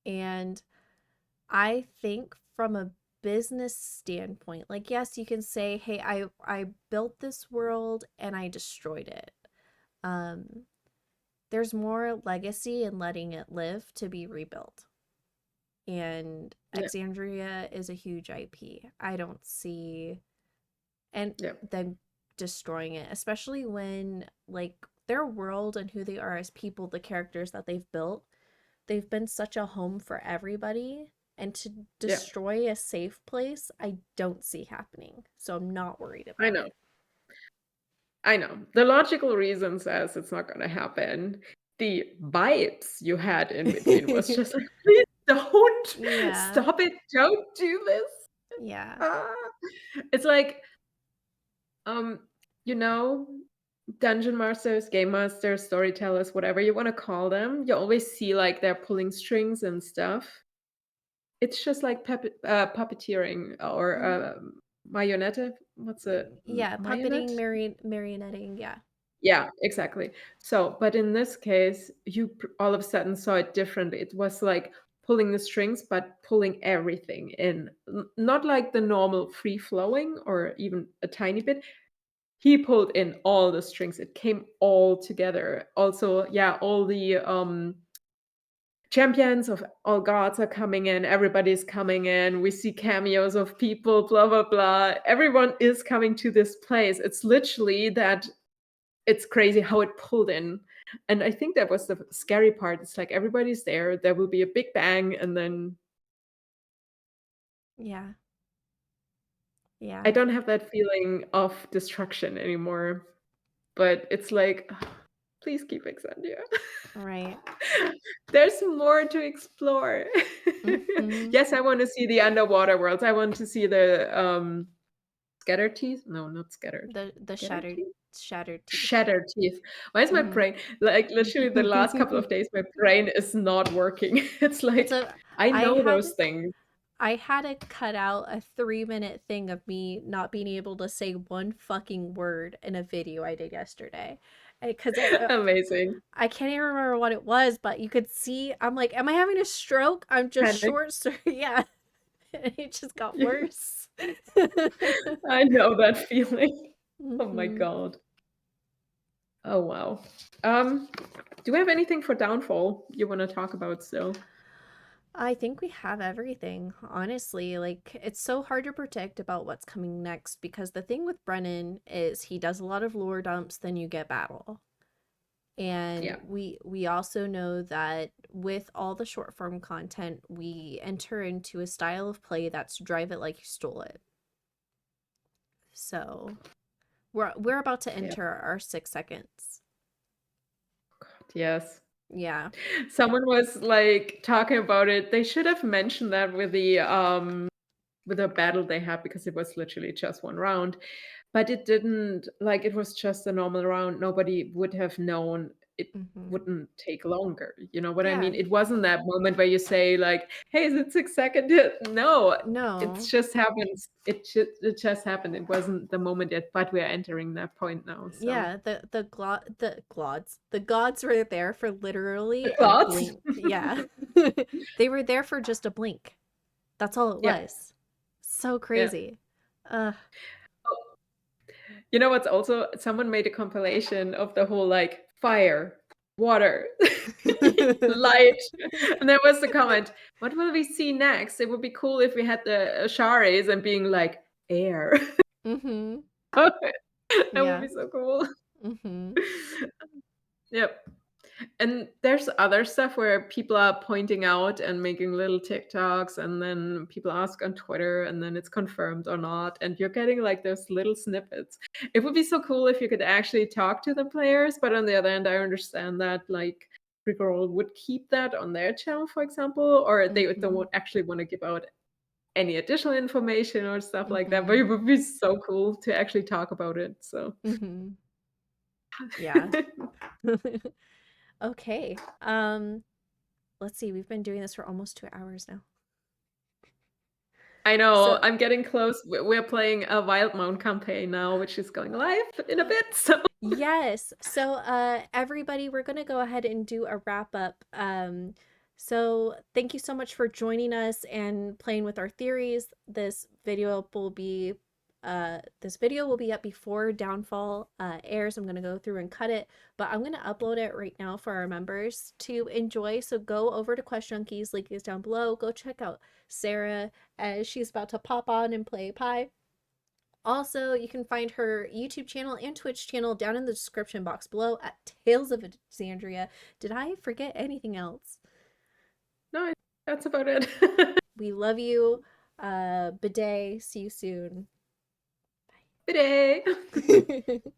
and I think from a business standpoint, like yes, you can say, "Hey, I built this world and I destroyed it." Um there's more legacy in letting it live to be rebuilt. And yeah, Exandria is a huge IP. I don't see and yeah. them destroying it, especially when like their world and who they are as people, the characters that they've built, they've been such a home for everybody. And to Yeah, destroy a safe place, I don't see happening. So I'm not worried I about know. it. I know. The logical reason says it's not going to happen. The vibes you had in between was just like, please don't Yeah. stop it. Don't do this. Yeah. Ah. It's like, um, you know, dungeon masters, game masters, storytellers, whatever you want to call them, you always see like they're pulling strings and stuff. It's just like puppeteering or Hmm. marionette. What's it? Yeah, puppeting, Marionette? marionetting, yeah. Yeah, exactly. So, but in this case, you all of a sudden saw it differently. It was like pulling the strings, but pulling everything in. Not like the normal free flowing or even a tiny bit. He pulled in all the strings. It came all together. Also, yeah, all the champions of all gods are coming in. Everybody's coming in. We see cameos of people, blah, blah, blah. Everyone is coming to this place. It's literally that it's crazy how it pulled in. And I think that was the scary part. It's like everybody's there. There will be a big bang. And then Yeah. I Yeah. don't have that feeling of destruction anymore. But it's like, please keep Exandria. Right. There's more to explore. Mm-hmm. Yes, I want to see the underwater worlds. I want to see the scattered teeth. No, not scattered. The Scattered shattered teeth. shattered teeth. Shattered teeth. Why is my Mm-hmm. brain like literally the last couple of days? My brain is not working. It's like So I I know had those things. I had to cut out a 3 minute thing of me not being able to say one fucking word in a video I did yesterday. Because Amazing. I can't even remember what it was, but you could see, I'm like, am I having a stroke? I'm just Panic. short, sir. Yeah. It just got Yeah, worse. I know that feeling. Oh my Hmm. god. Oh wow. Um, do we have anything for Downfall you want to talk about still? I think we have everything, honestly. Like, it's so hard to predict about what's coming next because the thing with Brennan is he does a lot of lore dumps, then you get battle. And Yeah. we also know that with all the short form content, we enter into a style of play that's drive it like you stole it. So we're about to Yeah. enter our 6 seconds. Yes. Yeah. Someone was like talking about it. They should have mentioned that with the battle they had because it was literally just one round. But it didn't like it was just a normal round. Nobody would have known it Hmm. wouldn't take longer. You know what I Yeah. mean? It wasn't that moment where you say like, "Hey, is it 6 seconds?" No, No. just happens. It just happened. It wasn't the moment yet, but we're entering that point now. So Yeah, the gods were there for the literally a clouds. blink. Yeah. They were there for just a blink. That's all it Yeah, was. So yeah. crazy. Uh You know what's also someone made a compilation of the whole like fire, water, light, and there was the comment, "What will we see next? It would be cool if we had the Asharis and being like air." Mhm. That would Yeah. be so cool. Mhm. Yep. And there's other stuff where people are pointing out and making little TikToks, and then people ask on Twitter, and then it's confirmed or not. And you're getting like those little snippets. It would be so cool if you could actually talk to the players, but on the other hand, I understand that like Free-for-All would keep that on their channel, for example, or they Mhm. don't actually want to give out any additional information or stuff like that. But it Mhm. would be so cool to actually talk about it. So Mhm. Yeah. Okay. Let's see. We've been doing this for almost 2 hours now. I know, So, I'm getting close. We're playing a Wild Mount campaign now, which is going live in a bit, so yes. So, everybody, we're gonna go ahead and do a wrap up. So thank you so much for joining us and playing with our theories. This video will be up before Downfall airs. I'm gonna go through and cut it, but I'm gonna upload it right now for our members to enjoy. So go over to Quest Junkies, link is down below. Go check out Sarah as she's about to pop on and play Pie. Also, you can find her YouTube channel and Twitch channel down in the description box below at Tales of Exandria. Did I forget anything else? no, that's about it. We love you. Bidet. See you soon. Bidet. Bye.